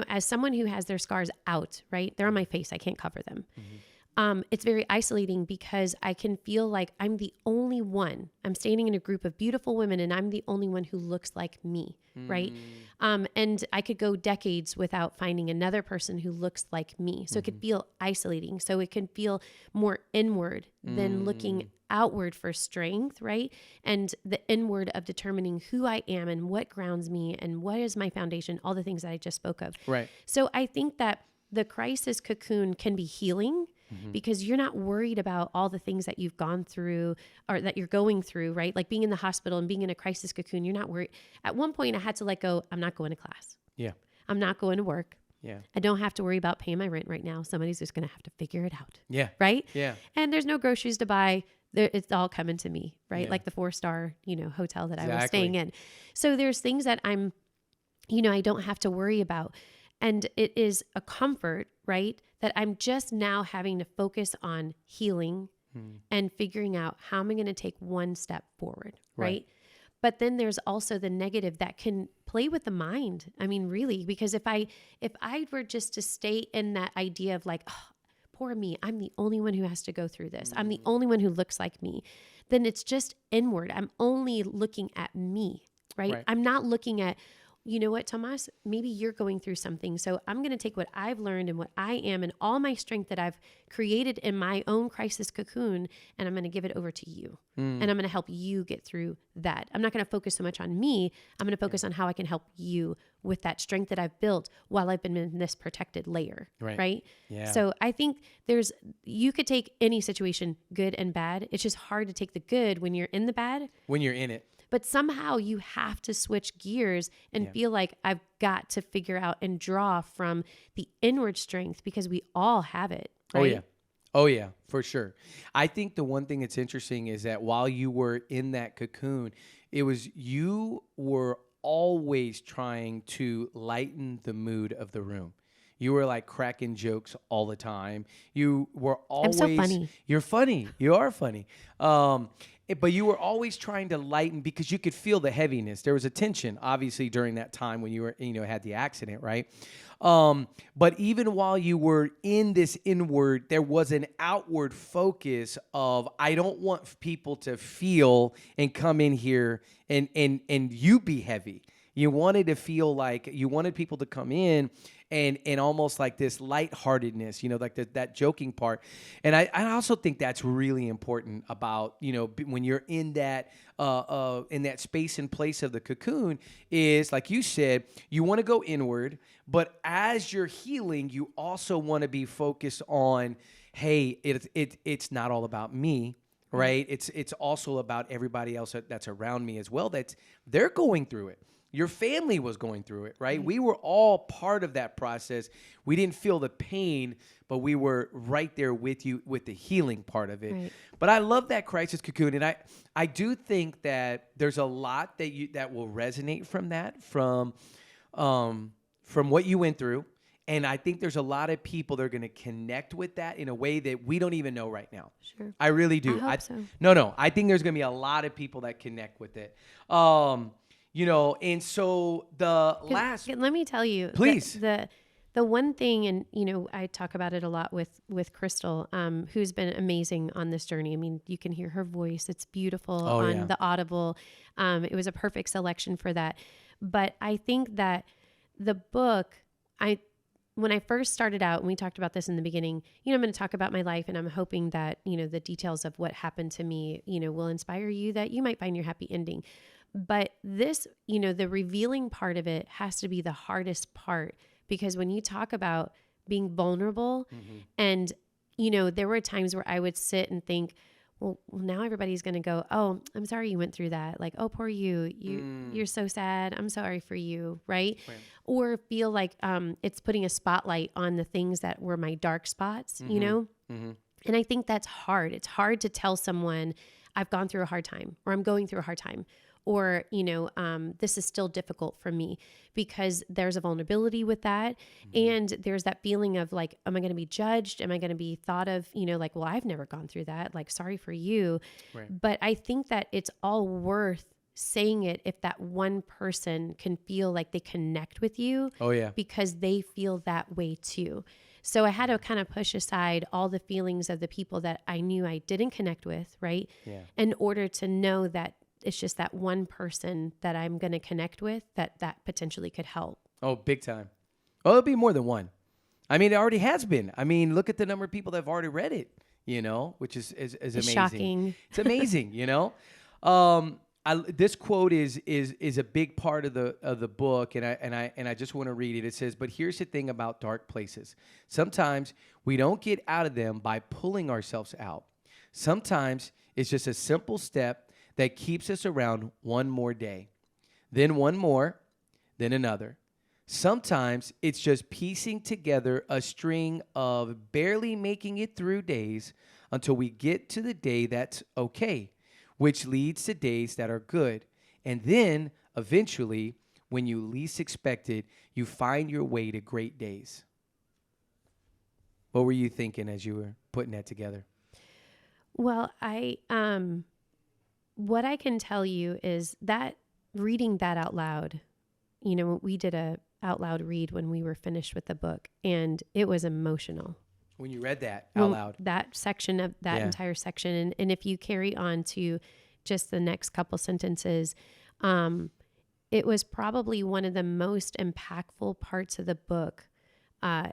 As someone who has their scars out, right? They're on my face. I can't cover them. It's very isolating because I can feel like I'm the only one. I'm standing in a group of beautiful women and I'm the only one who looks like me, right? And I could go decades without finding another person who looks like me. So it could feel isolating. So it can feel more inward than looking outward for strength, right? And the inward of determining who I am and what grounds me and what is my foundation, all the things that I just spoke of. Right. So I think that the crisis cocoon can be healing because you're not worried about all the things that you've gone through or that you're going through, right? Like being in the hospital and being in a crisis cocoon, you're not worried. At one point I had to let go. I'm not going to class. Yeah. I'm not going to work. Yeah. I don't have to worry about paying my rent right now. Somebody's just going to have to figure it out. Yeah. Right? Yeah. And there's no groceries to buy. It's all coming to me, right? Yeah. Like the 4-star, hotel that I was staying in. So there's things that I'm, I don't have to worry about. And it is a comfort, right? That I'm just now having to focus on healing and figuring out how am I going to take one step forward, right? But then there's also the negative that can play with the mind. I mean, really, because if I were just to stay in that idea of like, oh, poor me, I'm the only one who has to go through this. I'm the only one who looks like me. Then it's just inward. I'm only looking at me, right? I'm not looking at, you know what, Tomas, maybe you're going through something. So I'm going to take what I've learned and what I am and all my strength that I've created in my own crisis cocoon, and I'm going to give it over to you. And I'm going to help you get through that. I'm not going to focus so much on me. I'm going to focus on how I can help you with that strength that I've built while I've been in this protected layer. Right? Yeah. So I think you could take any situation, good and bad. It's just hard to take the good when you're in the bad. When you're in it. But somehow you have to switch gears and feel like I've got to figure out and draw from the inward strength because we all have it. Right? Oh yeah, for sure. I think the one thing that's interesting is that while you were in that cocoon, you were always trying to lighten the mood of the room. You were like cracking jokes all the time. You were always. I'm so funny. You're funny. You are funny. But you were always trying to lighten because you could feel the heaviness. There was a tension, obviously, during that time when you were, had the accident, right? But even while you were in this inward, there was an outward focus of, I don't want people to feel and come in here and you be heavy. You wanted to feel like you wanted people to come in and almost like this lightheartedness, like that joking part. And I also think that's really important about, when you're in that space and place of the cocoon is, like you said, you want to go inward, but as you're healing, you also want to be focused on, hey, it's not all about me. Right? It's also about everybody else that's around me as well. They're going through it. Your family was going through it, right? We were all part of that process. We didn't feel the pain, but we were right there with you with the healing part of it. Right. But I love that crisis cocoon, and I do think that there's a lot that will resonate from that, from what you went through, And I think there's a lot of people that are going to connect with that in a way that we don't even know right now. Sure. I really do. I hope so. No. I think there's going to be a lot of people that connect with it. And so the last. Let me tell you, Please. The one thing, and I talk about it a lot with Crystal, who's been amazing on this journey. I mean, you can hear her voice; it's beautiful on the Audible. It was a perfect selection for that. But I think that the book, when I first started out, and we talked about this in the beginning, I'm going to talk about my life, and I'm hoping that the details of what happened to me, will inspire you, that you might find your happy ending. But this, the revealing part of it has to be the hardest part. Because when you talk about being vulnerable and, there were times where I would sit and think, well, now everybody's going to go, oh, I'm sorry you went through that. Like, oh, poor you. You're so sad. I'm sorry for you. Right. Or feel like it's putting a spotlight on the things that were my dark spots, And I think that's hard. It's hard to tell someone I've gone through a hard time, or I'm going through a hard time, or, this is still difficult for me, because there's a vulnerability with that. And there's that feeling of like, am I going to be judged? Am I going to be thought of, like, well, I've never gone through that. Like, sorry for you. Right. But I think that it's all worth saying it if that one person can feel like they connect with you. Oh, yeah. Because they feel that way too. So I had to kind of push aside all the feelings of the people that I knew I didn't connect with, right? Yeah. In order to know that it's just that one person that I'm going to connect with that potentially could help. Oh, big time. Oh, it'll be more than one. I mean, it already has been. I mean, look at the number of people that have already read it, which is amazing. Shocking. It's amazing, this quote is a big part of the book, and I just want to read it. It says, "But here's the thing about dark places. Sometimes we don't get out of them by pulling ourselves out. Sometimes it's just a simple step that keeps us around one more day, then one more, then another. Sometimes it's just piecing together a string of barely making it through days until we get to the day that's okay, which leads to days that are good. And then, eventually, when you least expect it, you find your way to great days." What were you thinking as you were putting that together? Well, what I can tell you is that reading that out loud, we did a out loud read when we were finished with the book, and it was emotional. When you read that out loud? That section of that entire section. And if you carry on to just the next couple sentences, it was probably one of the most impactful parts of the book. There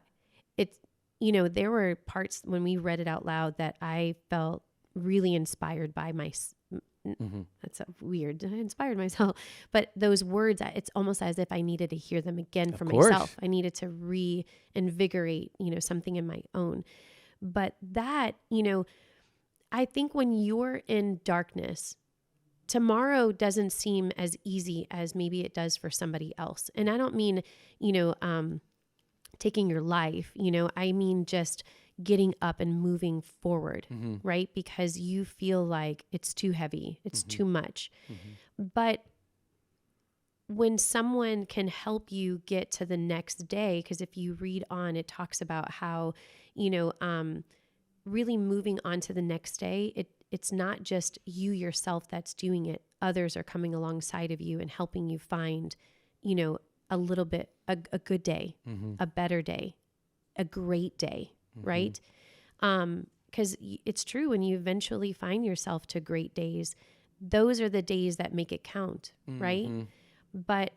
were parts when we read it out loud that I felt really inspired by that's weird. I inspired myself, but those words, it's almost as if I needed to hear them again for myself. I needed to reinvigorate, something in my own. But that, I think when you're in darkness, tomorrow doesn't seem as easy as maybe it does for somebody else. And I don't mean, taking your life, I mean just getting up and moving forward, right? Because you feel like it's too heavy, it's too much. But when someone can help you get to the next day, because if you read on, it talks about how, really moving on to the next day, it's not just you yourself that's doing it. Others are coming alongside of you and helping you find, a little bit, a good day, a better day, a great day. Right? Because it's true, when you eventually find yourself to great days, those are the days that make it count. Right? But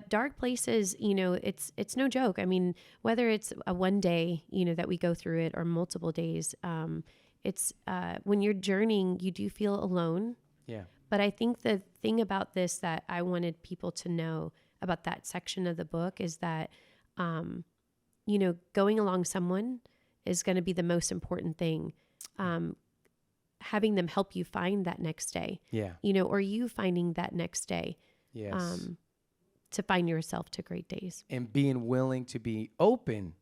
dark places, it's no joke. I mean, whether it's a one day, that we go through it, or multiple days, it's when you're journeying, you do feel alone. Yeah. But I think the thing about this that I wanted people to know about that section of the book is that, going along someone is going to be the most important thing. Having them help you find that next day, or you finding that next day, to find yourself to great days. And being willing to be open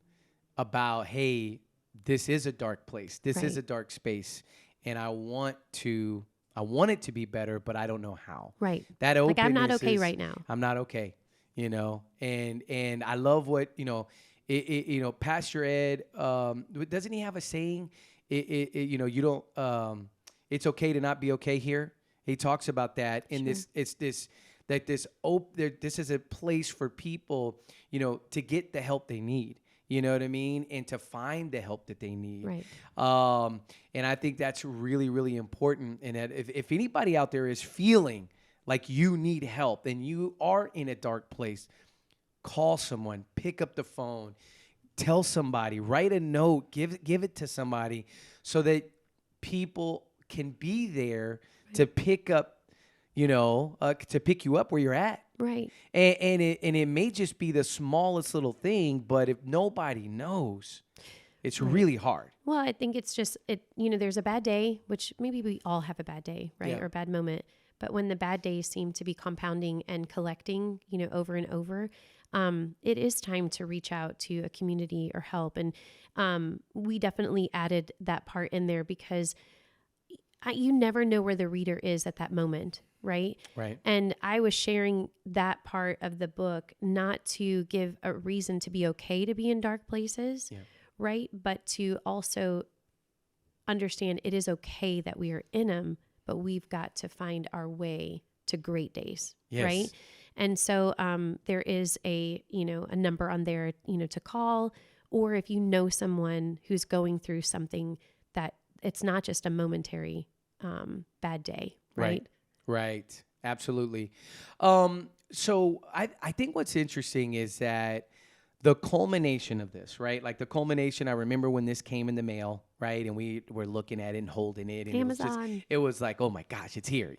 about, hey, this is a dark place. This is a dark space. And I want it to be better, but I don't know how. Right. That openness, like, I'm not okay right now. I'm not okay. And I love what, Pastor Ed, doesn't he have a saying? You don't. It's okay to not be okay here. He talks about that in Sure. this is a place for people, to get the help they need. You know what I mean? And to find the help that they need. Right. And I think that's really, really important. And that if anybody out there is feeling like you need help and you are in a dark place, call someone, pick up the phone, tell somebody, write a note, give it to somebody so that people can be there to pick up, to pick you up where you're at. Right. And it may just be the smallest little thing, but if nobody knows, it's really hard. Well, I think it's just, there's a bad day, which maybe we all have a bad day, right? Yeah. Or a bad moment. But when the bad days seem to be compounding and collecting, over and over, it is time to reach out to a community or help. And we definitely added that part in there because you never know where the reader is at that moment, right? Right. And I was sharing that part of the book not to give a reason to be okay to be in dark places, right? But to also understand it is okay that we are in them, but we've got to find our way to great days, right? And so there is a number on there, to call, or if you know someone who's going through something that it's not just a momentary bad day, right? Right. Absolutely. So I think what's interesting is that the culmination of this, right? Like the culmination, I remember when this came in the mail, right? And we were looking at it and holding it. And Amazon. it was like, oh my gosh, it's here,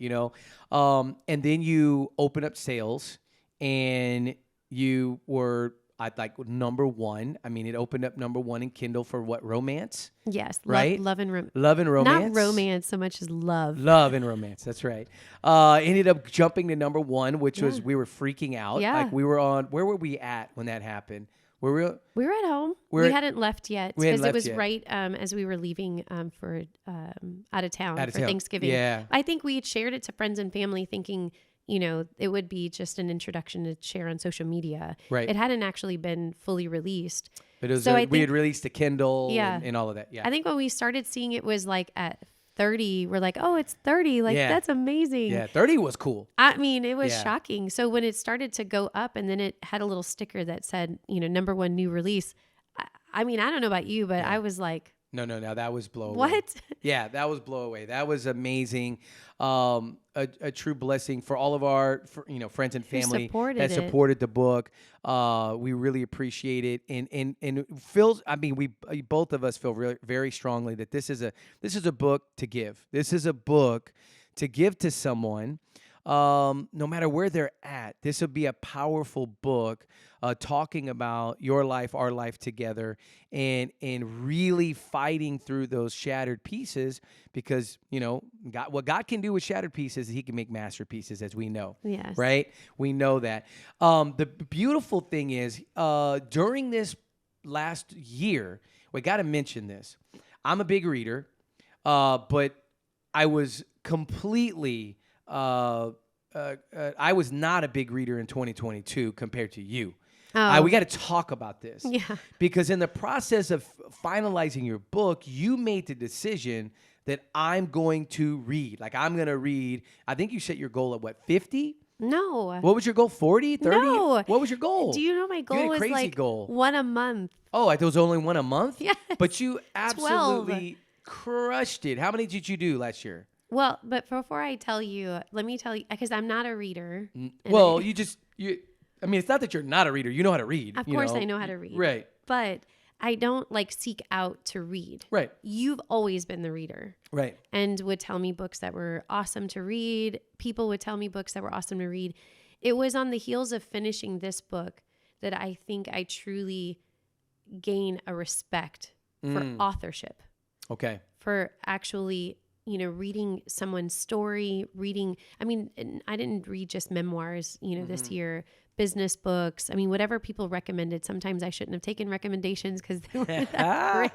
And then you open up sales and you were at like number one. I mean, it opened up number one in Kindle for what? Romance? Yes. Right? Love and romance. Love and romance. Not romance so much as love. Love and romance. That's right. Ended up jumping to number one, which was, we were freaking out. Yeah. Like we were where were we at when that happened? We were at home. We hadn't left yet because it was right as we were leaving for out of town for Thanksgiving. Yeah. I think we had shared it to friends and family thinking, it would be just an introduction to share on social media. Right. It hadn't actually been fully released. But it was we had released a Kindle and all of that. Yeah. I think when we started seeing it was like at 30, we're like, oh, it's 30. Like, that's amazing. Yeah, 30 was cool. I mean, it was shocking. So when it started to go up and then it had a little sticker that said, number one new release. I mean, I don't know about you, but I was like, No, that was blow away. What? Yeah, that was blow away. That was amazing. A true blessing for all of our friends and family that supported the book. We really appreciate it, and it feels. I mean, we both of us feel really, very strongly that this is a book to give. This is a book to give to someone. No matter where they're at, this would be a powerful book talking about your life, our life together, and really fighting through those shattered pieces because, what God can do with shattered pieces, He can make masterpieces, as we know. Yes. Right? We know that. The beautiful thing is, during this last year, we got to mention this. I'm a big reader, but I was completely... I was not a big reader in 2022 compared to you. We got to talk about this. Yeah. Because in the process of finalizing your book, you made the decision that I'm going to read. Like, I'm going to read. I think you set your goal at what, 50? No. What was your goal? 40? 30? No. What was your goal? Do you know my goal was like goal. one a month? Oh, I thought it was only one a month? Yes. But you absolutely crushed it. How many did you do last year? Well, but before I tell you, let me tell you, because I'm not a reader. Well, I mean, it's not that you're not a reader. You know how to read. Of course I know how to read. Right. But I don't seek out to read. Right. You've always been the reader. Right. And would tell me books that were awesome to read. People would tell me books that were awesome to read. It was on the heels of finishing this book that I think I truly gain a respect for authorship. Okay. For actually... reading someone's story, I mean, I didn't read just memoirs, this year, business books. I mean, whatever people recommended. Sometimes I shouldn't have taken recommendations because they weren't that great.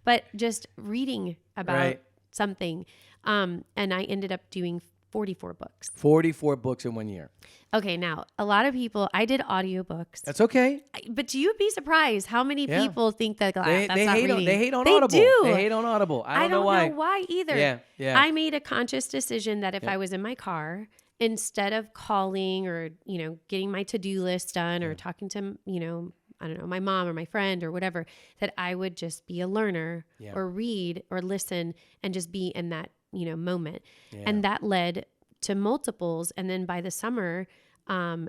But just reading about something. And I ended up doing 44 books. 44 books in 1 year. Okay, now a lot of people, I did audiobooks. That's okay. But you'd be surprised how many people think that that's not reading. They hate on They Audible. do. They hate on Audible. I don't know why either. Yeah, yeah. I made a conscious decision that if I was in my car, instead of calling or, getting my to-do list done or talking to, I don't know, my mom or my friend or whatever, that I would just be a learner or read or listen and just be in that, moment. Yeah. And that led to multiples. And then by the summer,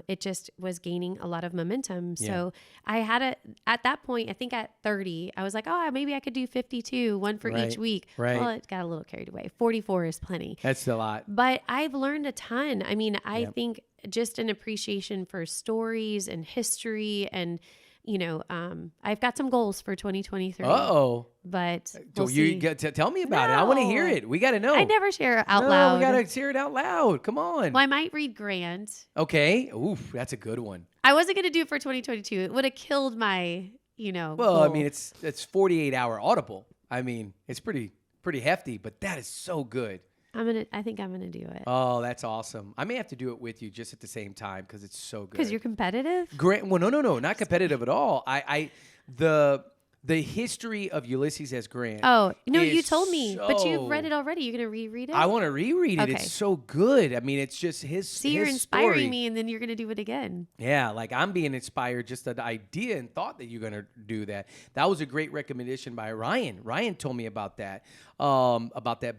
it just was gaining a lot of momentum. So I had at that point, I think at 30, I was like, oh, maybe I could do 52, one for each week. Right. Well, it got a little carried away. 44 is plenty. That's a lot. But I've learned a ton. I mean, I think just an appreciation for stories and history and, I've got some goals for 2023. Uh-oh. But so you get to tell me about it. I want to hear it. We got to know. I never share out loud. We got to hear it out loud. Come on. Well, I might read Grant. Okay. Oof, that's a good one. I wasn't going to do it for 2022. It would have killed my, Well, goal. I mean, it's 48-hour Audible. I mean, it's pretty hefty, but that is so good. I think I'm gonna do it. Oh, that's awesome. I may have to do it with you just at the same time because it's so good. Because you're competitive? Grant, well, no, not competitive at all. The history of Ulysses S. Grant. Oh, no, you told me, but you've read it already. You're going to reread it? I want to reread it. Okay. It's so good. I mean, it's just his See, you're his inspiring story. me, and then you're going to do it again. Yeah, like I'm being inspired just the idea and thought that you're going to do that. That was a great recommendation by Ryan. Ryan told me about that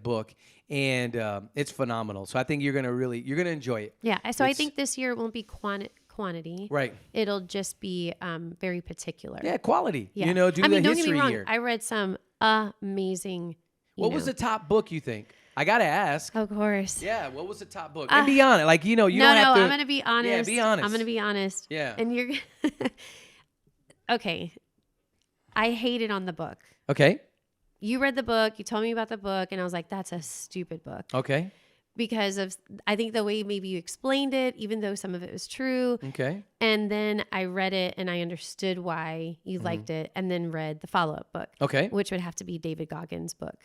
book, and it's phenomenal. So I think you're going to enjoy it. Yeah, so I think this year it won't be quantity. Right. It'll just be very particular. Yeah, quality. Yeah. Do the don't history get me wrong. here. I read some amazing. What was the top book you think? I got to ask. Of course. Yeah, what was the top book? And be honest. Like, you don't have to. I'm going to be honest. Yeah, be honest. I'm going to be honest. Yeah. And you're okay. I hated on the book. Okay. You read the book, you told me about the book, and I was like, that's a stupid book. Okay. Because of, I think the way maybe you explained it, even though some of it was true. Okay. And then I read it and I understood why you liked it, and then read the follow-up book. Okay. Which would have to be David Goggins' book.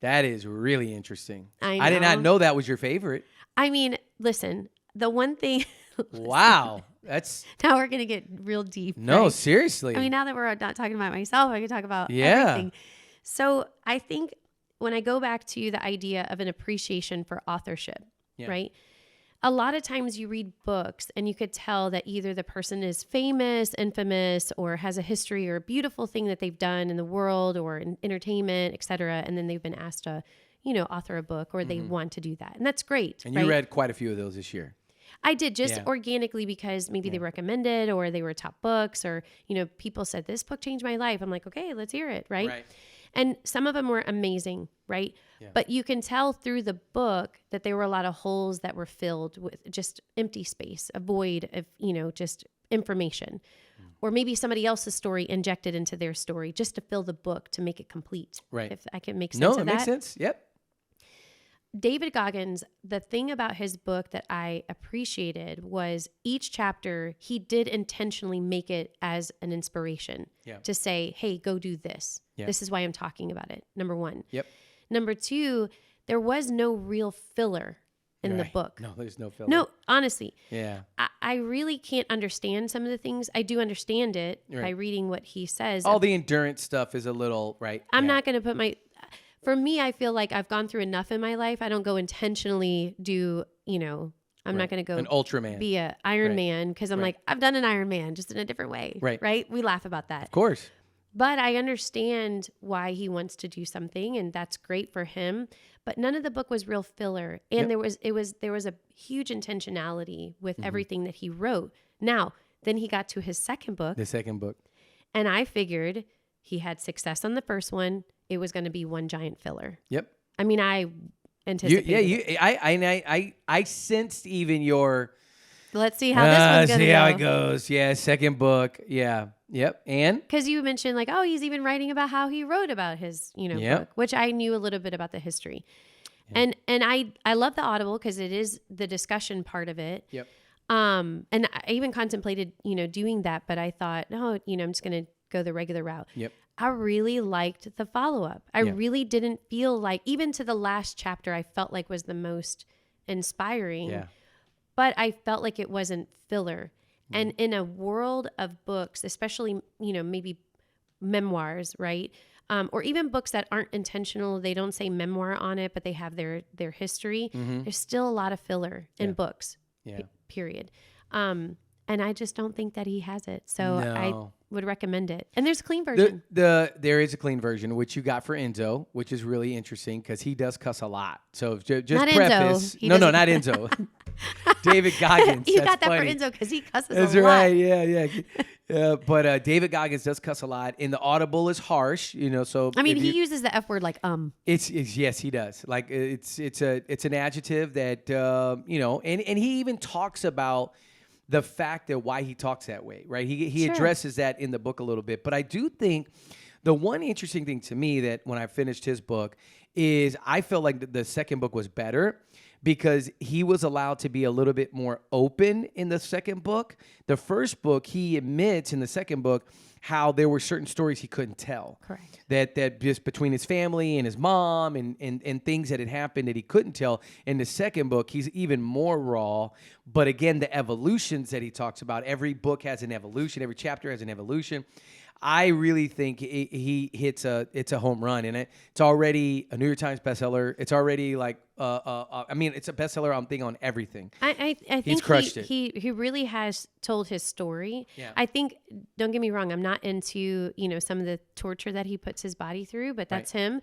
That is really interesting. I did not know that was your favorite. I mean, listen, the one thing. Wow. Now we're going to get real deep. No, right? seriously. I mean, now that we're not talking about myself, I can talk about everything. So I think when I go back to the idea of an appreciation for authorship, right? A lot of times you read books and you could tell that either the person is famous, infamous, or has a history or a beautiful thing that they've done in the world or in entertainment, et cetera. And then they've been asked to, author a book, or they want to do that. And that's great. And you read quite a few of those this year. I did, just organically, because maybe they recommended, or they were top books, or, people said, this book changed my life. I'm like, okay, let's hear it. Right. And some of them were amazing, right? Yeah. But you can tell through the book that there were a lot of holes that were filled with just empty space, a void of, just information. Or maybe somebody else's story injected into their story just to fill the book, to make it complete. Right. If I can make sense of that. No, it makes sense. Yep. David Goggins, the thing about his book that I appreciated was each chapter, he did intentionally make it as an inspiration to say, hey, go do this. This is why I'm talking about it. Number one. Yep. Number two, there was no real filler in the book. No, there's no filler. No, honestly. Yeah. I really can't understand some of the things. I do understand it by reading what he says. All the endurance stuff is a little, right? I'm not going to put for me, I feel like I've gone through enough in my life. I don't go intentionally do, I'm not going to go an Ultraman, be a Iron Man, because I'm like, I've done an Iron Man just in a different way. Right. We laugh about that. Of course. But I understand why he wants to do something, and that's great for him. But none of the book was real filler. And there was a huge intentionality with everything that he wrote. Now, then he got to his second book. The second book. And I figured he had success on the first one. It was going to be one giant filler. Yep. I mean, I anticipated. I sensed even your. Let's see how this one's going to go. See how it goes. Yeah, second book. Yeah. Yep. And because you mentioned like, oh, he's even writing about how he wrote about his, book, which I knew a little bit about the history. Yeah. And I love the Audible because it is the discussion part of it. Yep. And I even contemplated, doing that, but I thought, no, I'm just going to go the regular route. Yep. I really liked the follow-up. I really didn't feel like, even to the last chapter, I felt like was the most inspiring. Yeah. But I felt like it wasn't filler. And in a world of books, especially, maybe memoirs, right? Or even books that aren't intentional, they don't say memoir on it, but they have their history. There's still a lot of filler in books, period. And I just don't think that he has it. So I would recommend it. And there's a clean version. There is a clean version, which you got for Enzo, which is really interesting because he does cuss a lot. So just Not preface. Enzo. No, not Enzo. David Goggins. You That's got that funny. for Enzo because he cusses That's a lot. right. Yeah. But David Goggins does cuss a lot, and the audible is harsh. So I mean, he uses the F word like It's yes, he does. Like it's an adjective that and he even talks about the fact that why he talks that way, right? He Sure. addresses that in the book a little bit. But I do think the one interesting thing to me that when I finished his book is I felt like the second book was better because he was allowed to be a little bit more open in the second book. The first book, he admits in the second book how there were certain stories he couldn't tell. Correct. That just between his family and his mom and things that had happened that he couldn't tell. In the second book, he's even more raw. But again, the evolutions that he talks about, every book has an evolution. Every chapter has an evolution. I really think he hits it's a home run, and it's already a New York Times bestseller. It's already like it's a bestseller. I'm thinking on everything. I think He's crushed it. He really has told his story. Yeah. I think, don't get me wrong, I'm not into some of the torture that he puts his body through, but that's him.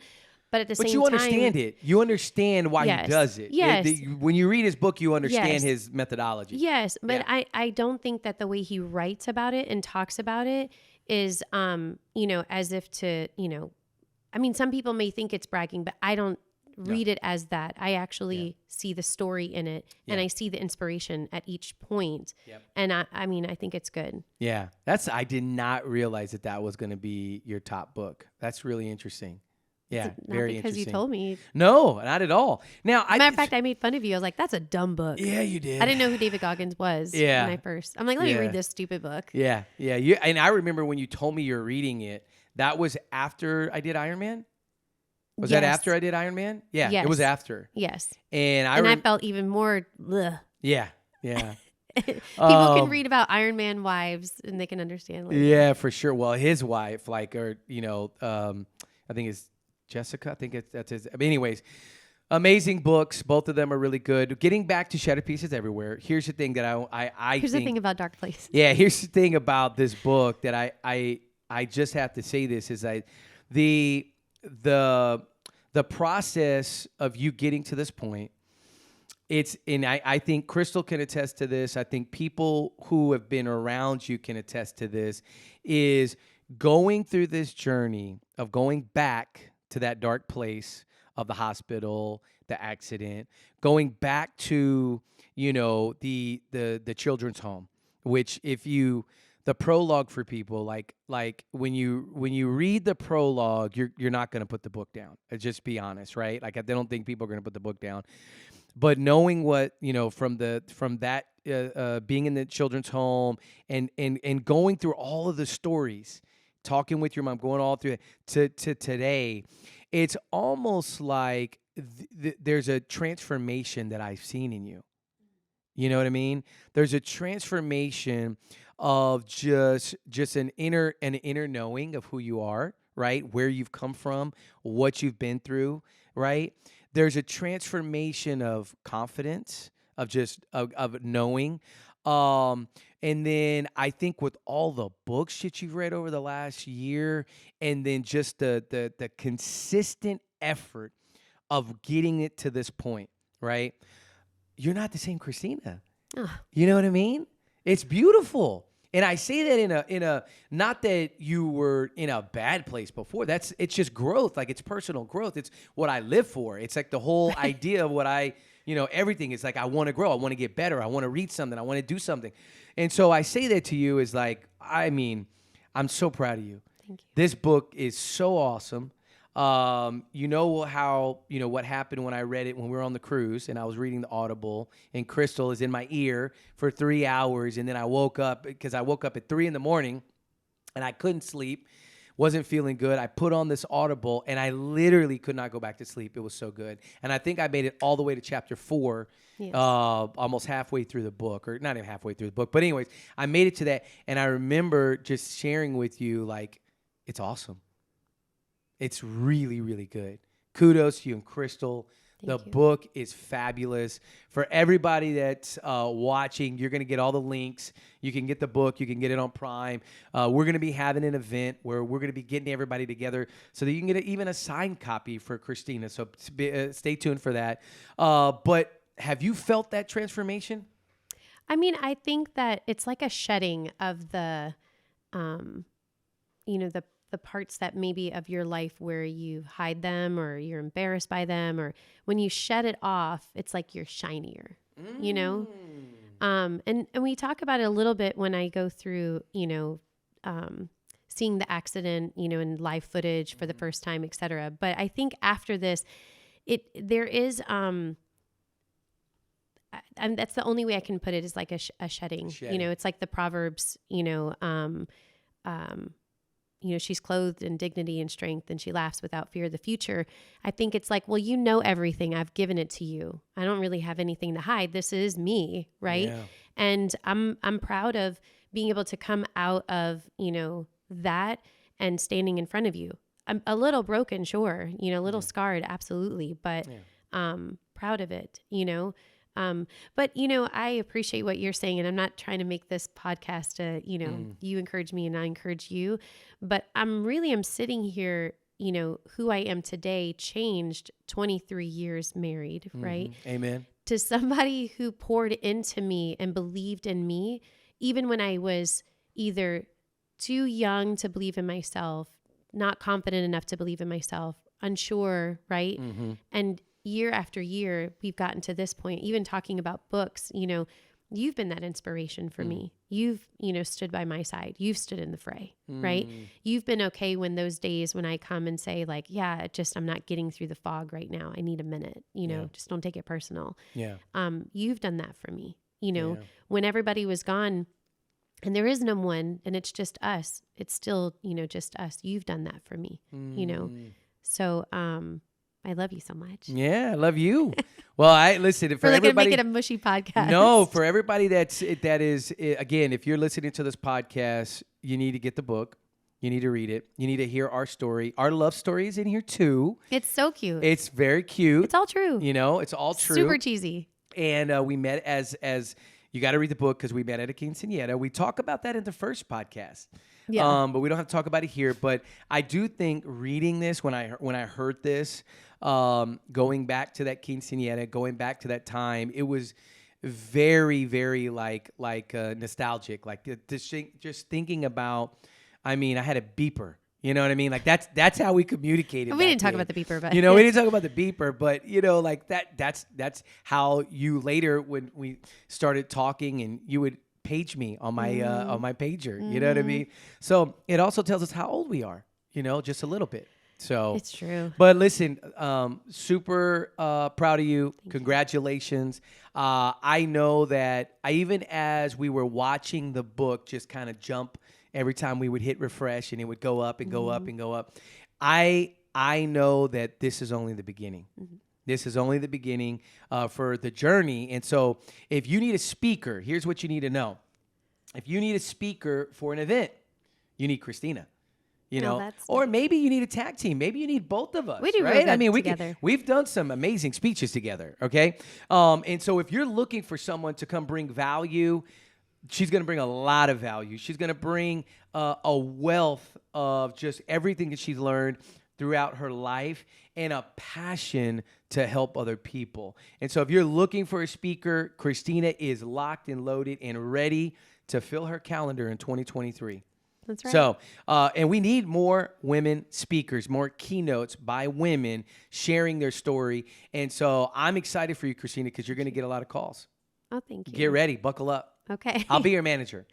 But at the same time, you understand it. You understand why he does it. Yes. When you read his book, you understand Yes. his methodology. Yes, but I don't think that the way he writes about it and talks about it is as if to I mean, some people may think it's bragging, but I don't read it as that. I actually see the story in it, and I see the inspiration at each point. And I mean, I think it's good. Yeah, I did not realize that was going to be your top book. That's really interesting. Yeah, Not very because interesting. you told me. No, not at all. Now, Matter of fact, I made fun of you. I was like, "That's a dumb book." Yeah, you did. I didn't know who David Goggins was. Yeah. When I first, I'm like, "Let me read this stupid book." Yeah. And I remember when you told me you were reading it. That was after I did Iron Man. Was that after I did Iron Man? Yeah, Yes. it was after. Yes. And I felt even more. Ugh. Yeah. People can read about Iron Man wives and they can understand. Later. Yeah, for sure. Well, his wife, I think it's Jessica. I think that's his. But anyways, amazing books. Both of them are really good. Getting back to Shattered Pieces Everywhere. Here's the thing that I Here's think, the thing about Dark Place. Yeah, here's the thing about this book that I just have to say this is that the process of you getting to this point. I think Crystal can attest to this. I think people who have been around you can attest to this. Is going through this journey of going back to that dark place of the hospital, the accident, going back to, the children's home, which the prologue for people, like when you read the prologue, you're not going to put the book down. Just be honest, right? Like I don't think people are going to put the book down. But knowing what, from that being in the children's home and going through all of the stories, talking with your mom, going all through it to today, it's almost like there's a transformation that I've seen in you. You know what I mean? There's a transformation of just an inner knowing of who you are, right? Where you've come from, what you've been through, right? There's a transformation of confidence, of just of knowing. And then I think with all the books that you've read over the last year, and then just the consistent effort of getting it to this point, right? You're not the same Christina. Ugh. You know what I mean? It's beautiful. And I say that in a not that you were in a bad place before. It's just growth. Like it's personal growth. It's what I live for. It's like the whole idea of what everything is like. I want to grow. I want to get better. I want to read something. I want to do something. And so I say that to you is like, I'm so proud of you. Thank you. This book is so awesome. What happened when I read it when we were on the cruise and I was reading the Audible and Crystal is in my ear for 3 hours. And then I woke up at 3 a.m. and I couldn't sleep. wasn't feeling good. I put on this Audible, and I literally could not go back to sleep. It was so good. And I think I made it all the way to chapter 4, Yes. almost halfway through the book, or not even halfway through the book. But anyways, I made it to that, and I remember just sharing with you, like, it's awesome. It's really, really good. Kudos to you and Crystal. The Thank you. book is fabulous. For everybody that's watching, you're going to get all the links. You can get the book. You can get it on Prime. We're going to be having an event where we're going to be getting everybody together so that you can get even a signed copy for Christina. So stay tuned for that. But have you felt that transformation? I mean, I think that it's like a shedding of the, the parts that maybe of your life where you hide them or you're embarrassed by them, or when you shed it off, it's like you're shinier, and we talk about it a little bit when I go through, seeing the accident, in live footage for the first time, et cetera. But I think after this, there is, and that's the only way I can put it, is like a shedding. It's like the Proverbs, she's clothed in dignity and strength, and she laughs without fear of the future. I think it's like, well, everything. I've given it to you. I don't really have anything to hide. This is me, right? Yeah. And I'm proud of being able to come out of, that and standing in front of you. I'm a little broken, sure, a little scarred, absolutely, but proud of it, But, I appreciate what you're saying, and I'm not trying to make this podcast, you encourage me and I encourage you, but I'm sitting here, who I am today changed 23 years married, right? Amen. To somebody who poured into me and believed in me, even when I was either too young to believe in myself, not confident enough to believe in myself, unsure, right? And year after year, we've gotten to this point, even talking about books, you've been that inspiration for me. You've, stood by my side. You've stood in the fray, right? You've been okay when those days when I come and say like, yeah, I'm not getting through the fog right now. I need a minute, just don't take it personal. Yeah. You've done that for me, when everybody was gone and there is no one and it's just us, it's still, just us. You've done that for me, So, I love you so much. Yeah, I love you. Well, I listen for everybody. Make it a mushy podcast. No, for everybody that is again, if you're listening to this podcast, you need to get the book. You need to read it. You need to hear our story. Our love story is in here too. It's so cute. It's very cute. It's all true. It's all true. Super cheesy. And we met as you got to read the book because we met at a quinceañera. We talk about that in the first podcast. Yeah. But we don't have to talk about it here. But I do think reading this, when I heard this, going back to that quinceañera, going back to that time, it was very, very like nostalgic. Like just thinking about, I mean, I had a beeper. You know what I mean? Like that's how we communicated. We didn't talk about the beeper, but we didn't talk about the beeper, but like that's how you later, when we started talking, and you would page me on my pager. You know what I mean? So it also tells us how old we are. Just a little bit. So it's true. But listen, super proud of you. Congratulations. I know that even as we were watching the book just kind of jump every time we would hit refresh and it would go up and go up and go up. I know that this is only the beginning. This is only the beginning for the journey. And so if you need a speaker, here's what you need to know. If you need a speaker for an event, you need Christina. Or maybe you need a tag team. Maybe you need both of us. We do, right? I mean, we've done some amazing speeches together. Okay, and so if you're looking for someone to come bring value, she's going to bring a lot of value. She's going to bring a wealth of just everything that she's learned throughout her life and a passion to help other people. And so if you're looking for a speaker, Christina is locked and loaded and ready to fill her calendar in 2023. That's right. So, and we need more women speakers, more keynotes by women sharing their story. And so I'm excited for you, Christina, because you're going to get a lot of calls. Oh, thank you. Get ready. Buckle up. Okay. I'll be your manager.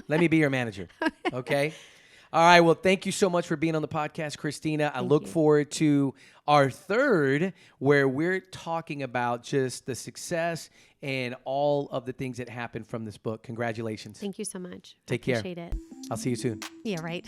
Let me be your manager. Okay. All right. Well, thank you so much for being on the podcast, Christina. I look forward to our third, where we're talking about just the success and all of the things that happened from this book. Congratulations. Thank you so much. Take care. Appreciate it. I'll see you soon. Yeah, right.